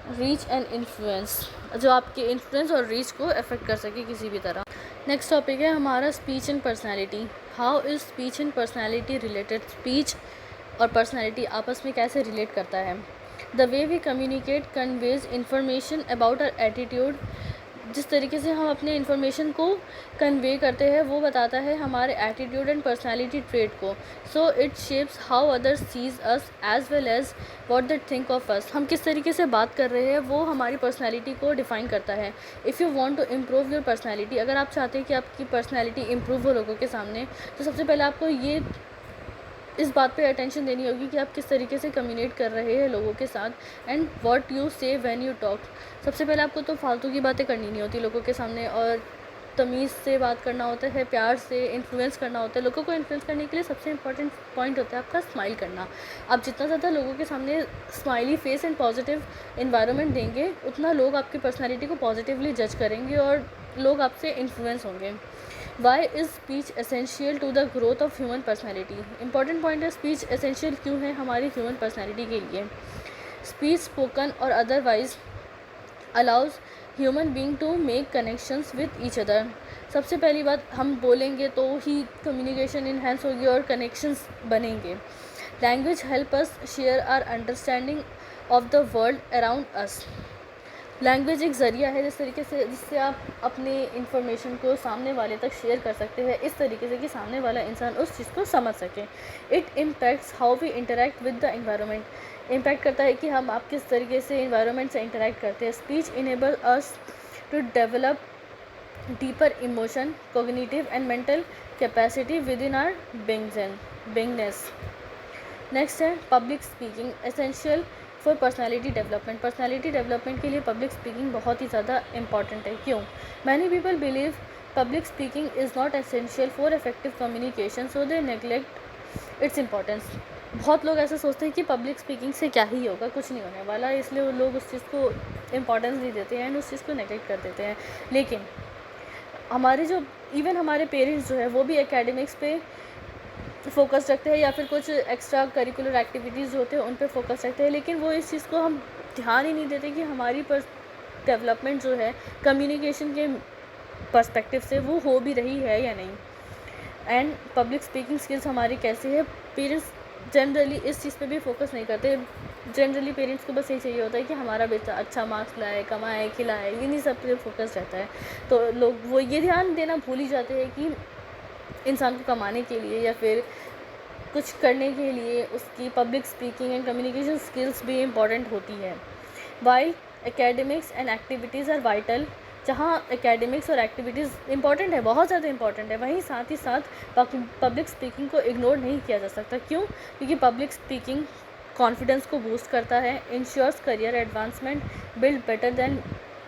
रीच एंड इन्फ्लुएंस, जो आपके इन्फ्लुएंस और रीच को अफेक्ट कर सके किसी भी तरह। नेक्स्ट टॉपिक है हमारा speech and personality. How is speech and personality related, speech और पर्सनैलिटी आपस में कैसे रिलेट करता है। The way we communicate conveys information about our attitude, जिस तरीके से हम अपने इन्फॉर्मेशन को कन्वे करते हैं वो बताता है हमारे एटीट्यूड एंड पर्सनालिटी ट्रेट को. So it shapes how others sees us as well as what they think of us. हम किस तरीके से बात कर रहे हैं वो हमारी पर्सनालिटी को डिफ़ाइन करता है. If you want to improve your personality, अगर आप चाहते हैं कि आपकी पर्सनालिटी इम्प्रूव हो लोगों के सामने, तो सबसे पहले आपको ये इस बात पे अटेंशन देनी होगी कि आप किस तरीके से कम्युनिकेट कर रहे हैं लोगों के साथ, एंड व्हाट यू से व्हेन यू टॉक. सबसे पहले आपको तो फालतू की बातें करनी नहीं होती लोगों के सामने, और तमीज़ से बात करना होता है, प्यार से इन्फ्लुएंस करना होता है. लोगों को इन्फ्लुएंस करने के लिए सबसे इंपॉर्टेंट पॉइंट होता है आपका स्माइल करना. आप जितना ज़्यादा लोगों के सामने smiley face and positive environment देंगे, उतना लोग आपकी पर्सनैलिटी को पॉजिटिवली जज करेंगे और लोग आपसे इन्फ्लुएंस होंगे. Why is speech essential to the growth of human personality. Important point है स्पीच एसेंशियल क्यों है हमारी ह्यूमन पर्सनैलिटी के लिए. स्पीच स्पोकन और otherwise allows human being to make connections with each other. सबसे पहली बात, हम बोलेंगे तो ही कम्युनिकेशन इन्हेंस होगी और कनेक्शंस बनेंगे. Language help us share our understanding of the world around us. Language एक ज़रिया है जिससे आप अपने इन्फॉर्मेशन को सामने वाले तक शेयर कर सकते हैं इस तरीके से कि सामने वाला इंसान उस चीज़ को समझ सके. It impacts how we interact with the environment. Impact करता है कि हम आप किस तरीके से एनवायरनमेंट से इंटरेक्ट करते हैं. Speech enable us to develop deeper emotion, cognitive and mental capacity within our beingness. Next है public speaking essential for personality development. Personality development के लिए पब्लिक स्पीकिंग बहुत ही ज़्यादा इंपॉर्टेंट है. क्यों? Many people believe public speaking is not essential for effective communication, so they neglect its importance. बहुत लोग ऐसा सोचते हैं कि पब्लिक स्पीकिंग से क्या ही होगा, कुछ नहीं होने वाला, इसलिए वो लोग उस चीज़ को इम्पॉर्टेंस नहीं देते हैं एंड उस चीज़ को नेग्लेक्ट कर देते हैं. लेकिन हमारे जो इवन हमारे पेरेंट्स जो है वो भी एकेडमिक्स पे फोकस रखते हैं या फिर कुछ एक्स्ट्रा करिकुलर एक्टिविटीज़ जो होते हैं उन पे फोकस रखते हैं, लेकिन वो इस चीज़ को हम ध्यान ही नहीं देते कि हमारी डेवलपमेंट जो है कम्युनिकेशन के पर्सपेक्टिव से वो हो भी रही है या नहीं, एंड पब्लिक स्पीकिंग स्किल्स हमारी कैसी है. पेरेंट्स जनरली इस चीज़ पे भी फोकस नहीं करते. जनरली पेरेंट्स को बस यही चाहिए होता है कि हमारा बच्चा अच्छा मार्क्स लाए, कमाए, खिलाए, इन्हीं सब पे फोकस रहता है. तो लोग वो ये ध्यान देना भूल ही जाते हैं कि इंसान को कमाने के लिए या फिर कुछ करने के लिए उसकी public speaking and communication skills भी इम्पॉर्टेंट होती है. While academics and activities are vital. जहाँ एकेडमिक्स और एक्टिविटीज़ इंपॉर्टेंट है, बहुत ज़्यादा इंपॉर्टेंट है, वहीं साथ ही साथ पब्लिक स्पीकिंग को इग्नोर नहीं किया जा सकता. क्यों? क्योंकि पब्लिक स्पीकिंग कॉन्फिडेंस को बूस्ट करता है, ensures career advancement, build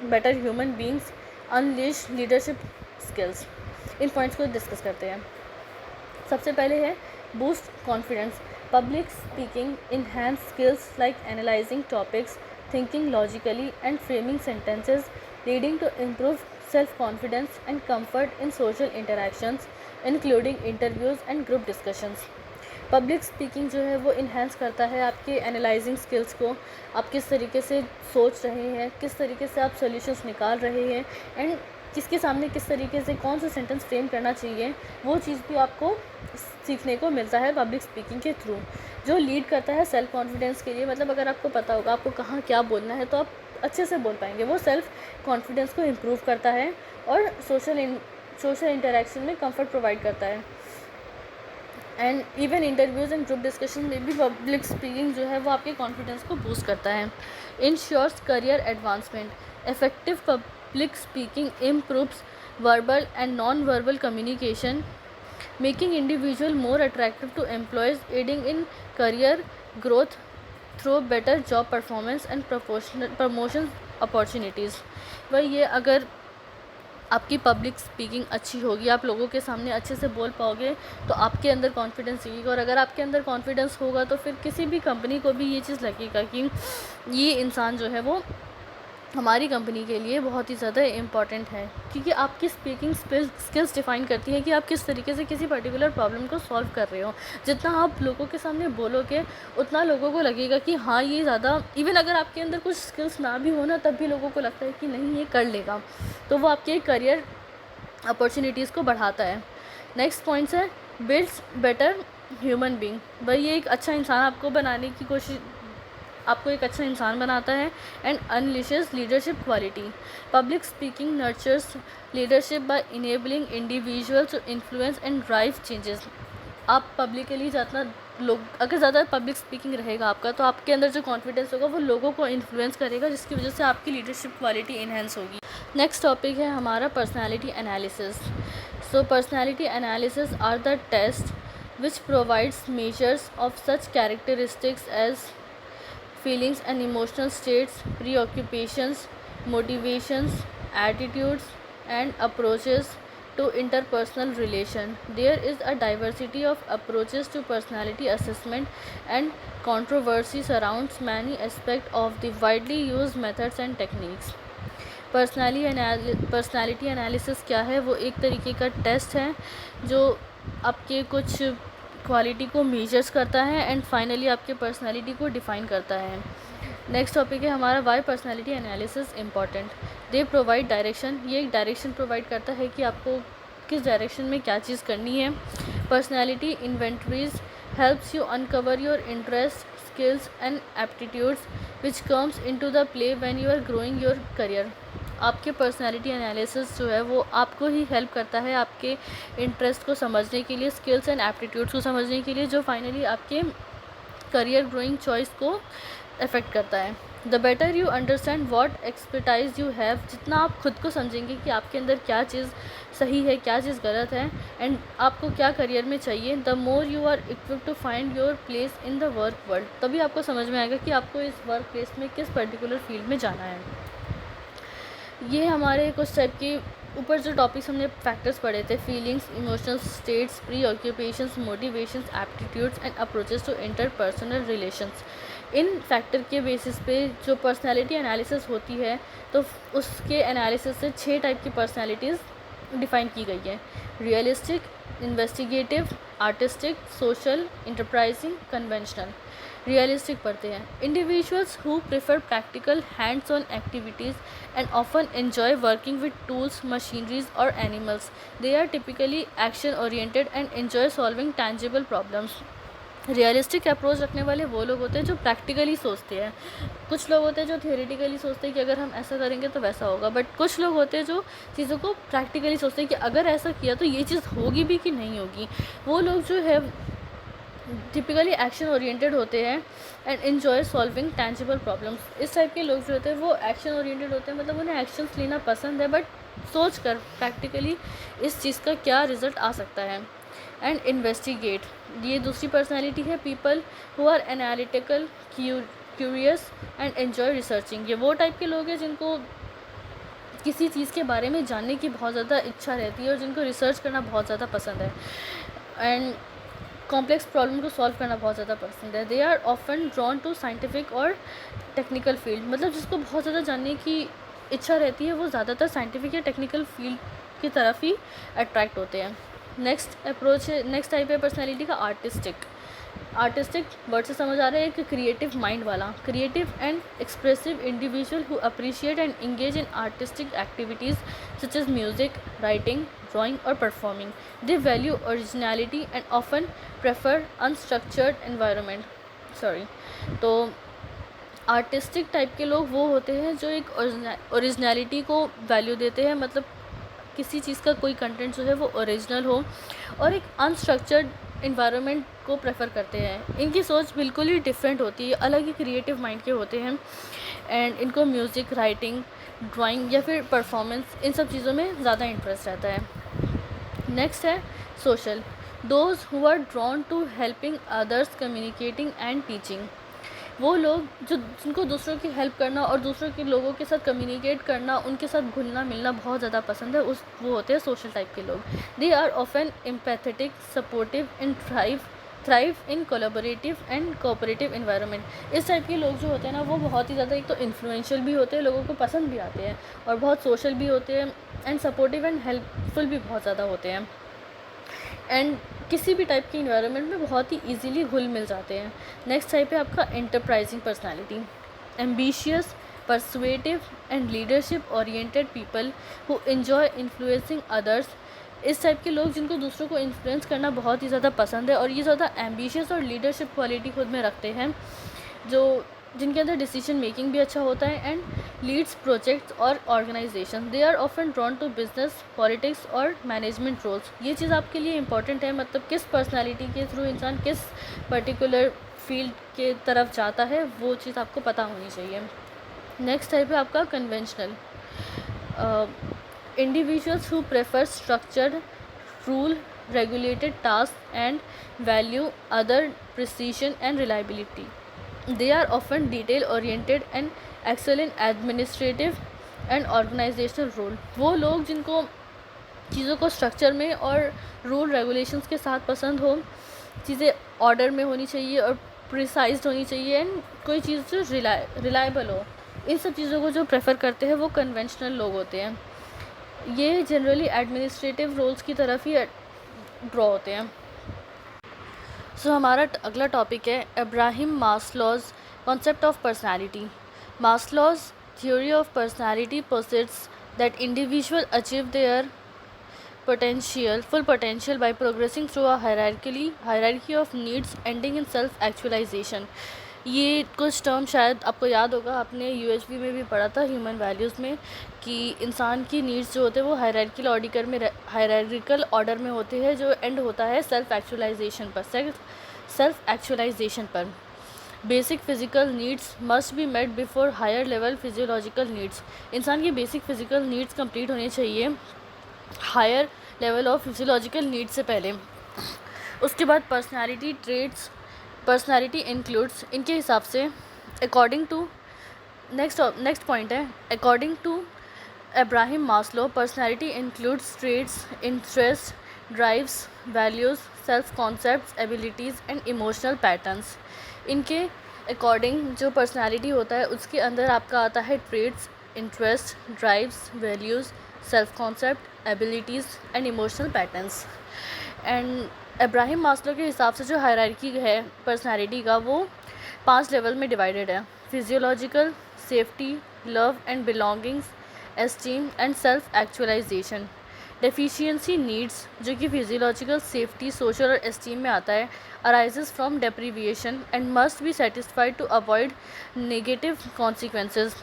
better human beings, unleash leadership skills. इन पॉइंट्स को डिस्कस करते हैं. सबसे पहले है boost confidence. Public speaking enhance skills like analysing topics, thinking logically and framing sentences, leading to improve self confidence and comfort in social interactions including interviews and group discussions. Public speaking जो है वो enhance करता है आपके analysing skills को. आप किस तरीके से सोच रहे हैं, किस तरीके से आप सॉल्यूशंस निकाल रहे हैं, एंड किसके सामने किस तरीके से कौन सा सेंटेंस फ्रेम करना चाहिए, वो चीज़ भी आपको सीखने को मिलता है पब्लिक स्पीकिंग के थ्रू. जो लीड करता है सेल्फ कॉन्फिडेंस के लिए, मतलब अगर आपको पता होगा आपको कहाँ क्या बोलना है तो आप अच्छे से बोल पाएंगे. वो सेल्फ कॉन्फिडेंस को इम्प्रूव करता है और सोशल इंटरेक्शन में कंफर्ट प्रोवाइड करता है. And even interviews and group discussion में भी पब्लिक स्पीकिंग जो है वो आपके कॉन्फिडेंस को बूस्ट करता है. Ensures career advancement. Effective public speaking improves verbal and non verbal communication, making individual more attractive to employees, aiding in career growth through better job performance and promotion opportunities. वही ये अगर आपकी public speaking अच्छी होगी, आप लोगों के सामने अच्छे से बोल पाओगे तो आपके अंदर कॉन्फिडेंस आएगा, और अगर आपके अंदर कॉन्फिडेंस होगा तो फिर किसी भी कंपनी को भी ये चीज़ लगेगा कि ये इंसान जो है वो हमारी कंपनी के लिए बहुत ही ज़्यादा इम्पॉर्टेंट है. क्योंकि आपकी स्पीकिंग स्किल्स डिफ़ाइन करती है कि आप किस तरीके से किसी पर्टिकुलर प्रॉब्लम को सॉल्व कर रहे हो. जितना आप लोगों के सामने बोलोगे उतना लोगों को लगेगा कि हाँ ये ज़्यादा, इवन अगर आपके अंदर कुछ स्किल्स ना भी हो ना तब भी लोगों को लगता है कि नहीं ये कर लेगा, तो वो आपके करियर अपॉर्चुनिटीज़ को बढ़ाता है. नेक्स्ट पॉइंट्स है बिल्ड्स बेटर ह्यूमन बींग. भाई ये एक अच्छा इंसान आपको बनाने की कोशिश आपको एक अच्छा इंसान बनाता है। And unleashes leadership quality. Public speaking nurtures leadership by enabling individuals to influence and drive changes. आप पब्लिकली ज़्यादा अगर ज़्यादा पब्लिक स्पीकिंग रहेगा आपका, तो आपके अंदर जो कॉन्फिडेंस होगा वो लोगों को इन्फ्लुएंस करेगा, जिसकी वजह से आपकी लीडरशिप क्वालिटी इन्हेंस होगी। नेक्स्ट टॉपिक है हमारा personality analysis. So personality analysis are the test which provides measures of such characteristics as feelings and emotional states, preoccupations, motivations, attitudes, and approaches to interpersonal relation. There is a diversity of approaches to personality assessment, and controversy surrounds many aspects of the widely used methods and techniques. Personality analysis क्या है? वो एक तरीके का test है जो आपके कुछ क्वालिटी को मेजर्स करता है एंड फाइनली आपके पर्सनालिटी को डिफ़ाइन करता है। नेक्स्ट टॉपिक है हमारा why personality analysis important. They provide direction. ये एक डायरेक्शन प्रोवाइड करता है कि आपको किस डायरेक्शन में क्या चीज़ करनी है। Personality inventories helps you uncover your interests, skills and aptitudes which comes into the play when you are growing your career. आपके पर्सनालिटी एनालिसिस जो है वो आपको ही हेल्प करता है आपके इंटरेस्ट को समझने के लिए, स्किल्स एंड एप्टीट्यूड्स को समझने के लिए, जो फाइनली आपके करियर ग्रोइंग चॉइस को अफेक्ट करता है। The better you understand what expertise you have, जितना आप खुद को समझेंगे कि आपके अंदर क्या चीज़ सही है, क्या चीज़ गलत है एंड आपको क्या करियर में चाहिए, the more you are equipped to find your place in the work world. तभी आपको समझ में आएगा कि आपको इस वर्क प्लेस में किस पर्टिकुलर फील्ड में जाना है। ये हमारे कुछ टाइप के ऊपर जो टॉपिक्स हमने फैक्टर्स पढ़े थे, feelings, emotional states, preoccupations, motivations, aptitudes and approaches to interpersonal relations. इन फैक्टर के बेसिस पे जो पर्सनालिटी एनालिसिस होती है, तो उसके एनालिसिस से 6 टाइप की पर्सनालिटीज़ डिफ़ाइन की गई है। Realistic, investigative, artistic, social, enterprising, conventional. Realistic पढ़ते हैं। Individuals who prefer practical hands on activities and often enjoy working with tools, machineries और animals. They are typically action oriented and enjoy solving tangible problems. Realistic approach रखने वाले वो लोग होते हैं जो प्रैक्टिकली सोचते हैं। कुछ लोग होते हैं जो थियोरेटिकली सोचते हैं कि अगर हम ऐसा करेंगे तो वैसा होगा, बट कुछ लोग होते हैं जो चीज़ों को प्रैक्टिकली सोचते हैं कि अगर ऐसा किया तो ये चीज़ होगी भी कि नहीं होगी। वो लोग जो है टिपिकली एक्शन ओरिएंटेड होते हैं and enjoy solving tangible problems. इस टाइप के लोग जो होते हैं वो एक्शन ओरिएंटेड होते हैं, मतलब उन्हें एक्शंस लेना पसंद है, बट सोच कर प्रैक्टिकली इस चीज़ का क्या रिज़ल्ट आ सकता है। एंड इन्वेस्टिगेट, ये दूसरी पर्सनैलिटी है। People who are analytical, curious and enjoy researching. ये वो टाइप के लोग हैं जिनको किसी चीज़ के बारे में जानने की बहुत ज़्यादा इच्छा रहती है और जिनको रिसर्च करना बहुत ज़्यादा पसंद है एंड कॉम्प्लेक्स प्रॉब्लम को सॉल्व करना बहुत ज़्यादा पसंद है। They are often drawn to scientific और टेक्निकल फील्ड, मतलब जिसको बहुत ज़्यादा जानने की इच्छा रहती है वो ज़्यादातर साइंटिफिक या टेक्निकल फील्ड की तरफ ही अट्रैक्ट होते हैं। नेक्स्ट टाइप है पर्सनैलिटी का आर्टिस्टिक। आर्टिस्टिक वर्ड से समझ आ रहा है कि क्रिएटिव माइंड वाला, creative and expressive individual who appreciate and engage in artistic activities such as music, writing, drawing और performing. They value originality and often prefer unstructured environment. तो आर्टिस्टिक टाइप के लोग वो होते हैं जो एक ओरिजिनलिटी को वैल्यू देते हैं, मतलब किसी चीज़ का कोई कंटेंट जो है वो ओरिजिनल हो, और एक अनस्ट्रक्चर्ड इन्वायरमेंट को प्रेफर करते हैं। इनकी सोच बिल्कुल ही डिफरेंट होती है, अलग ही क्रिएटिव माइंड के होते हैं एंड इनको म्यूज़िक, राइटिंग, ड्राइंग या फिर परफॉर्मेंस, इन सब चीज़ों में ज़्यादा इंटरेस्ट रहता है। नेक्स्ट है social. Those who are drawn to helping others, communicating and teaching. वो लोग जिनको दूसरों की हेल्प करना और दूसरों के लोगों के साथ कम्युनिकेट करना, उनके साथ घुलना मिलना बहुत ज़्यादा पसंद है, वो होते हैं सोशल टाइप के लोग। They are often empathetic, supportive and thrive in collaborative and cooperative environment. इस टाइप के लोग जो होते हैं ना वो बहुत ही ज़्यादा एक तो इन्फ्लुएंशियल भी होते हैं, लोगों को पसंद भी आते हैं, और बहुत सोशल भी होते हैं एंड सपोर्टिव एंड हेल्पफुल भी बहुत ज़्यादा होते हैं एंड किसी भी टाइप के इन्वायरमेंट में बहुत ही इजीली घुल मिल जाते हैं। नेक्स्ट टाइप है आपका enterprising personality. Ambitious, persuasive and leadership oriented people who enjoy influencing others. इस टाइप के लोग जिनको दूसरों को इन्फ्लुएंस करना बहुत ही ज़्यादा पसंद है और ये ज़्यादा एम्बिशियस और लीडरशिप क्वालिटी खुद में रखते हैं, जो जिनके अंदर डिसीजन मेकिंग भी अच्छा होता है एंड लीड्स प्रोजेक्ट्स और organization. They are often drawn to business, politics और मैनेजमेंट रोल्स। ये चीज़ आपके लिए इंपॉर्टेंट है, मतलब किस पर्सनालिटी के थ्रू इंसान किस पर्टिकुलर फील्ड के तरफ जाता है, वो चीज़ आपको पता होनी चाहिए। नेक्स्ट टाइप है आपका conventional. Individuals who prefer structured, rule regulated tasks and value other precision and reliability. They are often detail oriented and excel in administrative and organizational role. वो लोग जिनको चीज़ों को स्ट्रक्चर में और रूल रेगुलेशंस के साथ पसंद हो, चीज़ें ऑर्डर में होनी चाहिए और प्रिसाइज्ड होनी चाहिए एंड कोई चीज़ जो रिलायबल हो, इन सब चीज़ों को जो प्रेफर करते हैं वो कन्वेंशनल लोग होते हैं। ये जनरली एडमिनिस्ट्रेटिव रोल्स की तरफ ही ड्रॉ होते हैं। सो हमारा अगला टॉपिक है Abraham Maslow's concept of personality. Maslow's theory of personality posits that individual achieve their full potential by progressing through a hierarchy of needs ending in self actualization. ये कुछ term शायद आपको याद होगा, आपने यूएचवी में भी पढ़ा था ह्यूमन वैल्यूज़ में, कि इंसान की नीड्स जो होते हैं वो हायरार्किकल ऑर्डर में होते हैं, जो एंड होता है सेल्फ एक्चुअलाइजेशन पर। Basic physical needs must be met before higher level physiological needs. इंसान की बेसिक फिज़िकल नीड्स कंप्लीट होनी चाहिए higher level of physiological needs से पहले। उसके बाद पर्सनालिटी ट्रेट्स, पर्सनालिटी इंक्लूड्स, इनके हिसाब से अकॉर्डिंग टू नेक्स्ट पॉइंट है, according to Abraham Maslow personality includes traits, interest, drives, values, self concepts, abilities and emotional patterns. इनके अकॉर्डिंग जो पर्सनालिटी होता है उसके अंदर आपका आता है traits, interest, drives, values, self concept, abilities and emotional patterns. And Abraham Maslow के हिसाब से जो हायरार्की है पर्सनालिटी का, वो 5 लेवल में डिवाइडेड है: physiological, safety, love and belongings, esteem and self actualisation. Deficiency needs, जो कि फिजियोलॉजिकल, सेफ्टी, सोशल और एस्टीम में आता है, arises from deprivation and must be satisfied to avoid negative consequences.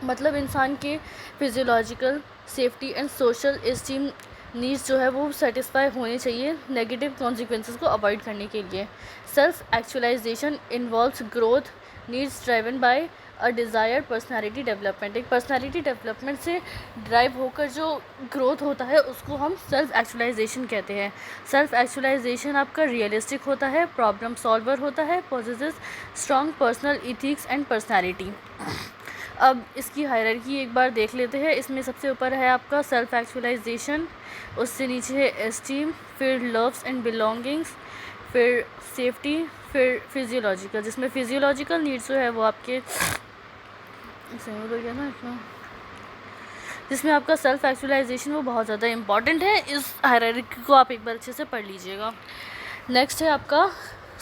मतलब इंसान के physiological, safety and social esteem needs जो है वो सेटिस्फाई होने चाहिए नेगेटिव कॉन्सिक्वेंसेस को अवॉइड करने के लिए। Self actualization involves growth needs driven by a desire personality development. एक पर्सनालिटी डेवलपमेंट से ड्राइव होकर जो ग्रोथ होता है उसको हम सेल्फ एक्चुअलाइजेशन कहते हैं। सेल्फ एक्चुअलाइजेशन आपका रियलिस्टिक होता है, प्रॉब्लम सॉल्वर होता है, possesses strong personal ethics and personality. अब इसकी हायरार्की एक बार देख लेते हैं। इसमें सबसे ऊपर है आपका सेल्फ एक्चुअलाइजेशन, उससे नीचे है एस्टीम, फिर लव्स एंड बिलोंगिंग्स, फिर सेफ्टी, फिर फिजियोलॉजिकल, जिसमें फिजियोलॉजिकल नीड्स जो है वो आपके जिसमें आपका सेल्फ एक्चुअलाइजेशन वो बहुत ज़्यादा इंपॉर्टेंट है। इस हायरार्की को आप एक बार अच्छे से पढ़ लीजिएगा। नेक्स्ट है आपका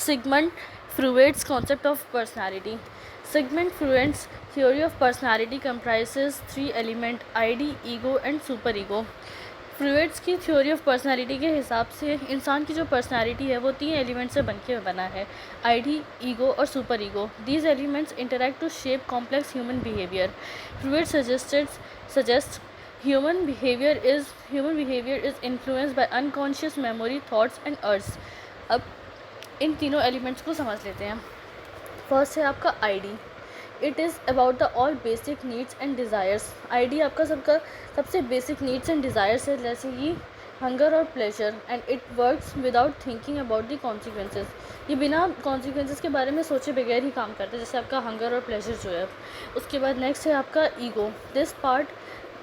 Sigmund Freud's concept of personality. Sigmund Freud's theory of personality comprises 3 elements: ID, ego and super ego. फ्रूइड्स की थ्योरी ऑफ पर्सनालिटी के हिसाब से इंसान की जो पर्सनालिटी है वो 3 एलिमेंट से बना है: आईडी, ईगो और super ego. These elements interact to shape complex human behaviour. Freud suggest human behavior is influenced by unconscious memory, thoughts and urges. अब इन तीनों एलिमेंट्स को समझ लेते हैं। फर्स्ट है आपका ID. It is about the all basic needs and desires. ID आपका सबसे बेसिक नीड्स एंड डिज़ायर्स है, जैसे कि हंगर और pleasure, and it works without thinking about the consequences. ये बिना कॉन्सिक्वेंसेस के बारे में सोचे बगैर ही काम करते हैं, जैसे आपका हंगर और प्लेजर जो है। उसके बाद नेक्स्ट है आपका ego. This part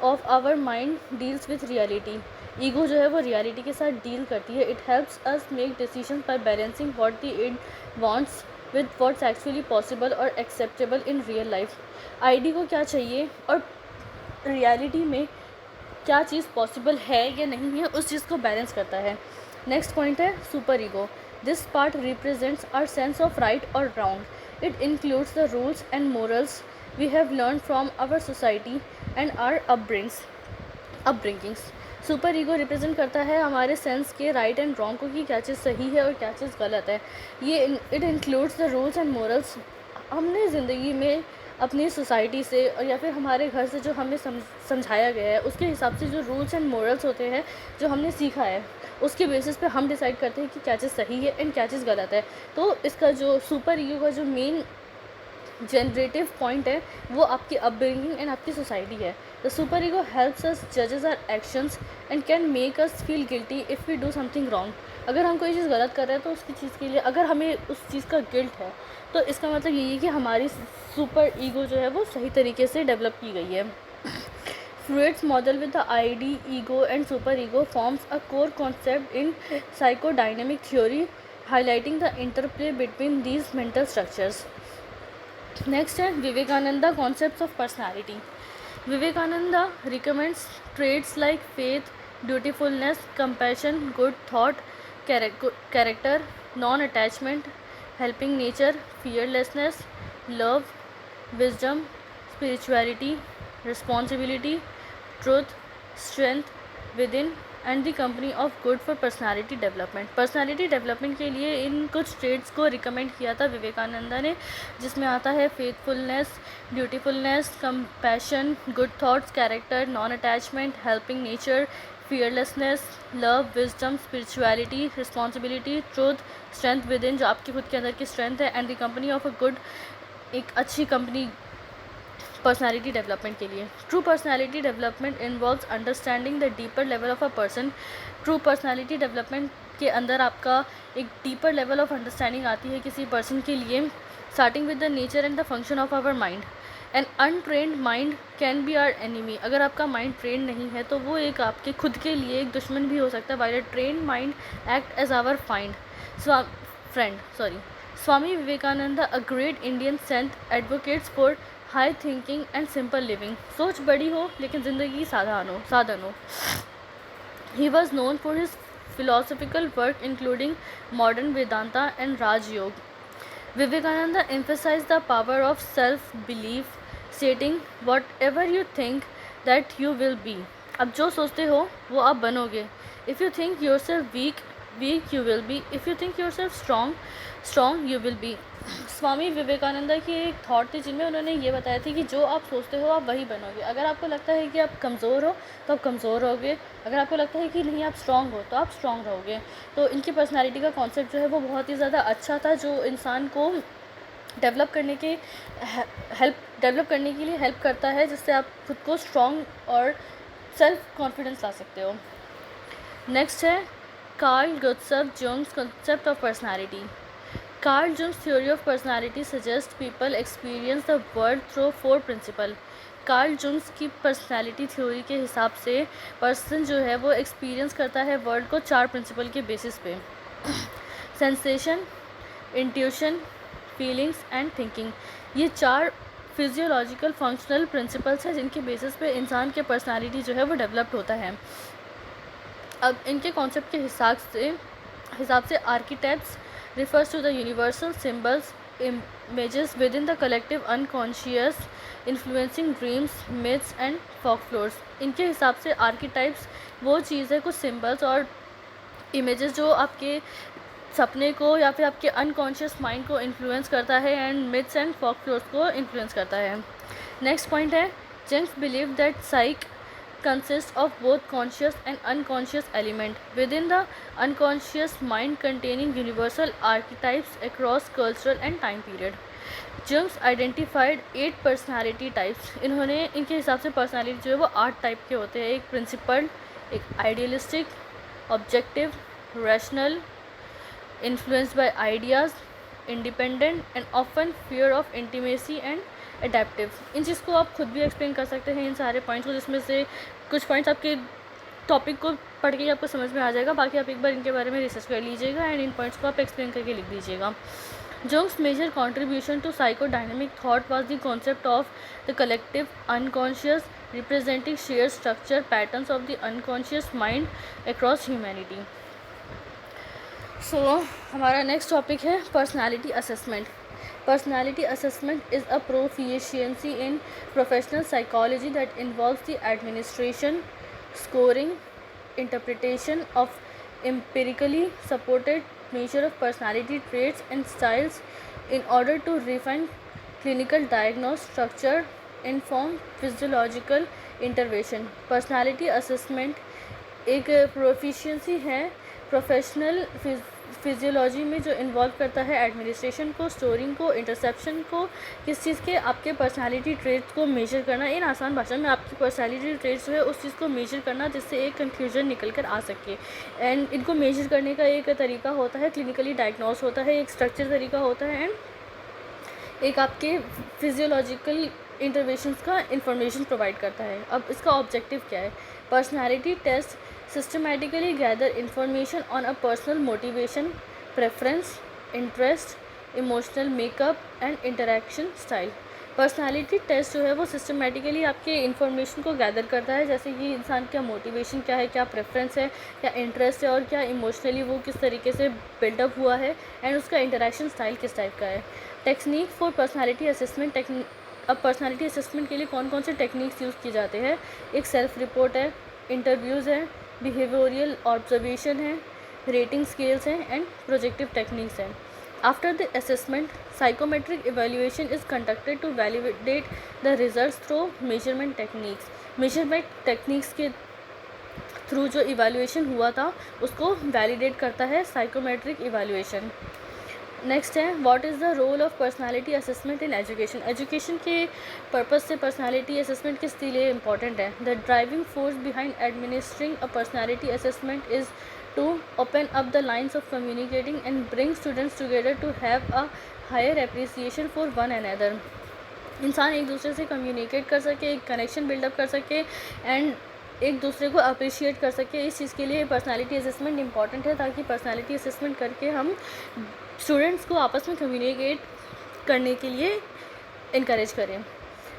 of our mind deals with reality. Ego जो है वो रियलिटी के साथ डील करती है। It helps us make decision by balancing what the id wants with what's actually possible और acceptable in real life. Id को क्या चाहिए और रियलिटी में क्या चीज़ पॉसिबल है या नहीं है, उस चीज़ को बैलेंस करता है। नेक्स्ट पॉइंट है super ego. This part represents our sense of right और wrong. It includes the rules and morals we have learn from our society and our upbringings. Super ego represent करता है हमारे sense के right and wrong को, कि क्या चीज़ सही है और क्या चीज़ गलत है। ये it includes the rules and morals हमने ज़िंदगी में अपनी सोसाइटी से और या फिर हमारे घर से जो हमें समझाया गया है उसके हिसाब से जो रूल्स एंड मोरल्स होते हैं जो हमने सीखा है उसके बेसिस पे हम डिसाइड करते हैं कि क्या चीज़ सही है एंड क्या चीज़ गलत है। तो इसका जो सुपर ईगो का जो मेन जनरेटिव पॉइंट है वो आपकी अपब्रिंगिंग एंड आपकी सोसाइटी है। The super ego helps us जजेस our actions and can make us feel guilty if we do something wrong. अगर हम कोई चीज़ गलत कर रहे हैं तो उसकी चीज़ के लिए अगर हमें उस चीज़ का गिल्ट है तो इसका मतलब यही है कि हमारी सुपर ईगो जो है वो सही तरीके से डेवलप की गई है। Freud's model with the ID, ego and superego forms a core concept in psychodynamic theory, highlighting the interplay between these mental structures. Next है Vivekananda concepts of personality. Vivekananda recommends traits like faith, dutifulness, compassion, good thought, character, non-attachment, helping nature, fearlessness, love, wisdom, spirituality, responsibility, truth, strength within and the company of good for personality development. Personality development के लिए इन कुछ trades को recommend किया था विवेकानंदा ने, जिसमें आता है faithfulness, dutifulness, compassion, good thoughts, character, non attachment, helping nature, fearlessness, love, wisdom, spirituality, responsibility, truth, strength within, जो आपकी खुद के अंदर की स्ट्रेंथ है, and the company of a good, एक अच्छी कंपनी पर्सनालिटी डेवलपमेंट के लिए। True personality development involves understanding the deeper level of a person. True personality development के अंदर आपका एक डीपर लेवल ऑफ अंडरस्टैंडिंग आती है किसी पर्सन के लिए, starting with the nature and the function of our mind. An untrained mind can be our enemy. अगर आपका माइंड ट्रेन नहीं है तो वो एक आपके खुद के लिए एक दुश्मन भी हो सकता है। While a train mind act as our friend. Swami Vivekananda, a great Indian saint, advocates for high thinking and simple living. सोच बड़ी हो लेकिन ज़िंदगी साधन हो। He was known for his philosophical work including modern Vedanta and Raj Yoga. Vivekananda emphasized the power of self-belief, stating, "Whatever you think, that you will be." अब जो सोचते हो वो आप बनोगे। If you think yourself weak, you will be. If you think yourself strong, you will be. स्वामी विवेकानंदा की एक thought थी जिनमें उन्होंने ये बताया थी कि जो आप सोचते हो आप वही बनोगे। अगर आपको लगता है कि आप कमज़ोर हो तो आप कमज़ोर रहोगे, अगर आपको लगता है कि नहीं आप स्ट्रांग हो तो आप स्ट्रांग रहोगे। तो इनकी पर्सनालिटी का कॉन्सेप्ट जो है वो बहुत ही ज़्यादा अच्छा था, जो इंसान को डेवलप करने के लिए हेल्प करता है, जिससे आप खुद को स्ट्रांग और सेल्फ कॉन्फिडेंस ला सकते हो। नेक्स्ट है Carl Gustav Jung's concept of personality. Carl Jung's theory of personality suggests people experience the world through 4 principles. Karl जुंग्स की पर्सनालिटी थ्योरी के हिसाब से पर्सन जो है वो एक्सपीरियंस करता है वर्ल्ड को 4 प्रिंसिपल के बेसिस पे। Sensation, intuition, feelings and thinking. ये 4 फिजियोलॉजिकल फंक्शनल प्रिंसिपल्स हैं जिनके बेसिस पे इंसान के पर्सनालिटी जो है वो डेवलप्ड होता है। अब इनके कॉन्सेप्ट के हिसाब से archetypes refers to the universal symbols, images within the collective unconscious influencing dreams, myths and folklores. इनके हिसाब से आर्किटाइप्स वो चीज़ है, कुछ सिम्बल्स और इमेजेस जो आपके सपने को या फिर आपके अनकॉन्शियस माइंड को इन्फ्लुएंस करता है, एंड मिथ्स एंड folklores को इन्फ्लुएंस करता है। नेक्स्ट पॉइंट है Jung's believe that psyche consists of both conscious and unconscious element within the unconscious mind, containing universal archetypes across cultural and time period. Jung identified 8 personality types. इन्होंने इनके हिसाब से personality जो है वो 8 टाइप के होते हैं। एक प्रिंसिपल, एक idealistic, objective, rational, influenced by ideas, independent and often fear of intimacy and adaptive. इन चीज़ को आप खुद भी एक्सप्लेन कर सकते हैं इन सारे पॉइंट्स को, जिसमें से कुछ पॉइंट्स आपके टॉपिक को पढ़ के आपको समझ में आ जाएगा, बाकी आप एक बार इनके बारे में रिसर्च कर लीजिएगा एंड इन पॉइंट्स को आप एक्सप्लेन करके लिख दीजिएगा। Jung's major contribution to psychodynamic thought was the concept of the collective unconscious, representing shared structure patterns of the unconscious mind across humanity. So हमारा नेक्स्ट टॉपिक है personality assessment. Personality assessment is a proficiency in professional psychology that involves the administration, scoring, interpretation of empirically supported measure of personality traits and styles in order to refine clinical diagnose, structure, inform, physiological intervention. Personality assessment एक proficiency है professional physiology में जो involve करता है administration को, storing को, interception को, किस चीज़ के आपके पर्सनालिटी ट्रेट्स को मेजर करना। इन आसान भाषा में आपकी पर्सनालिटी ट्रेट्स जो है उस चीज़ को मेजर करना जिससे एक कंक्लूजन निकल कर आ सके। एंड इनको मेजर करने का एक तरीका होता है क्लिनिकली डायग्नोस होता है, एक स्ट्रक्चर तरीका होता है, एंड एक आपके फिजियोलॉजिकल इंटरवेंशंस का इंफॉर्मेशन प्रोवाइड करता है। अब इसका ऑब्जेक्टिव क्या है? Personality test systematically gather information on a personal motivation, preference, interest, emotional makeup and interaction style। Personality test जो है वो सिस्टमेटिकली आपके इन्फॉर्मेशन को गैदर करता है, जैसे कि इंसान का मोटिवेशन क्या है, क्या प्रेफरेंस है, क्या इंटरेस्ट है, और क्या इमोशनली वो किस तरीके से बिल्डअप हुआ है, एंड उसका इंटरेक्शन स्टाइल किस टाइप का है। Technique for personality assessment. अब पर्सनालिटी असेसमेंट के लिए कौन कौन से टेक्निक्स यूज़ किए जाते हैं? एक सेल्फ रिपोर्ट है, इंटरव्यूज़ है, बिहेवियरल ऑब्जर्वेशन है, रेटिंग स्केल्स हैं, एंड प्रोजेक्टिव टेक्निक्स हैं। After the assessment psychometric evaluation is conducted to validate the results through measurement techniques. Measurement techniques के थ्रू जो इवेल्युएशन हुआ था उसको वैलिडेट करता है साइकोमेट्रिक इवेल्युएशन। नेक्स्ट है what is the role of personality assessment in education. Education के purpose से पर्सनालिटी असेसमेंट किस लिए इंपॉर्टेंट है? The driving force behind administering a personality assessment is to open up the lines of communicating and bring students together to have a higher appreciation for one another. इंसान एक दूसरे से communicate कर सके, एक कनेक्शन बिल्डअप कर सके, and एक दूसरे को अप्रिशिएट कर सके। इस चीज़ के लिए पर्सनालिटी असेसमेंट इंपॉर्टेंट है, ताकि पर्सनालिटी असेसमेंट करके हम स्टूडेंट्स को आपस में कम्युनिकेट करने के लिए इनकरेज करें।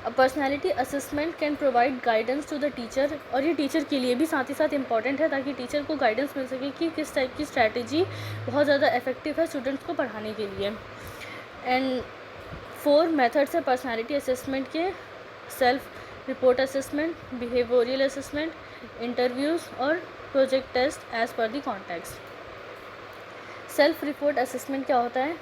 अब personality assessment can provide guidance to the teacher, और ये टीचर के लिए भी साथ ही साथ इम्पॉर्टेंट है, ताकि टीचर को गाइडेंस मिल सके कि किस टाइप की स्ट्रैटेजी बहुत ज़्यादा इफेक्टिव है स्टूडेंट्स को पढ़ाने के लिए। एंड 4 मेथड्स है पर्सनालिटी असेसमेंट के: self report assessment, behavioural assessment, interviews, और project test as per the context. Self report assessment क्या होता है?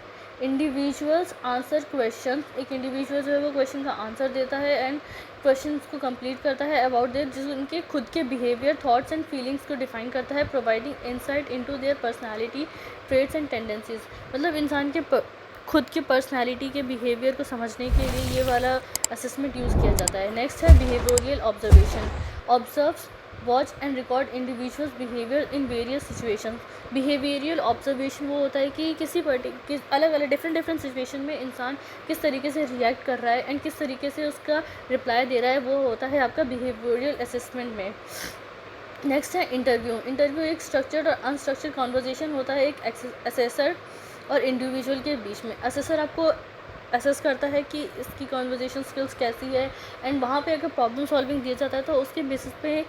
Individuals answer question. एक इंडिविजुअल जो है वो क्वेश्चन का आंसर देता है एंड क्वेश्चन को कंप्लीट करता है अबाउट देयर, जो उनके खुद के बिहेवियर, थॉट्स एंड फीलिंग्स को डिफाइन करता है, providing insight into their personality traits and tendencies. मतलब इंसान के खुद के पर्सनालिटी के बिहेवियर को समझने के लिए ये वाला असेसमेंट यूज़ किया जाता है। नेक्स्ट है behavioural observation. Observes, watch and record individuals behaviour in various situation. Behavioural observation वो होता है कि किसी अलग अलग डिफरेंट सिचुएशन में इंसान किस तरीके से रिएक्ट कर रहा है एंड किस तरीके से उसका रिप्लाई दे रहा है, वो होता है आपका बिहेवियरल असेसमेंट में। नेक्स्ट है इंटरव्यू। इंटरव्यू एक स्ट्रक्चर्ड और अनस्ट्रक्चर्ड कॉन्वर्जेसन होता है एक असेसर और इंडिविजुअल के बीच में। असेसर आपको असेस करता है कि इसकी कॉन्वर्जेसन स्किल्स कैसी है, एंड वहाँ पे अगर प्रॉब्लम सॉल्विंग दिया जाता है तो उसके बेसिस पे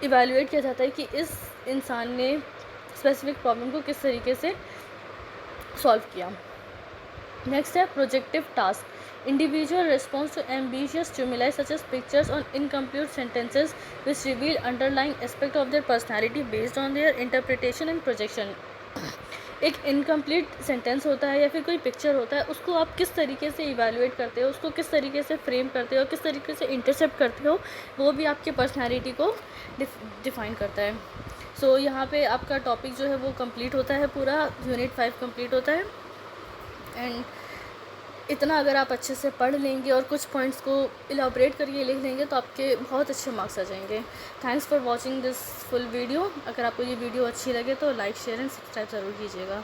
इवैल्यूएट किया जाता है कि इस इंसान ने स्पेसिफिक प्रॉब्लम को किस तरीके से सॉल्व किया। नेक्स्ट है projective task. Individual response to ambitious stimuli such as pictures on incomplete sentences which reveal underlying aspect of their personality based on their interpretation and projection. एक इनकम्प्लीट सेंटेंस होता है या फिर कोई पिक्चर होता है, उसको आप किस तरीके से इवैल्यूएट करते हो, उसको किस तरीके से फ्रेम करते हो, किस तरीके से इंटरसेप्ट करते हो, वो भी आपके पर्सनैलिटी को डिफाइन करता है। सो यहाँ पे आपका टॉपिक जो है वो कंप्लीट होता है, पूरा यूनिट 5 कंप्लीट होता है। एंड इतना अगर आप अच्छे से पढ़ लेंगे और कुछ पॉइंट्स को इलाबरेट करके लिख लेंगे तो आपके बहुत अच्छे मार्क्स आ जाएंगे। Thanks for watching this full video. अगर आपको ये वीडियो अच्छी लगे तो लाइक, शेयर एंड सब्सक्राइब ज़रूर कीजिएगा।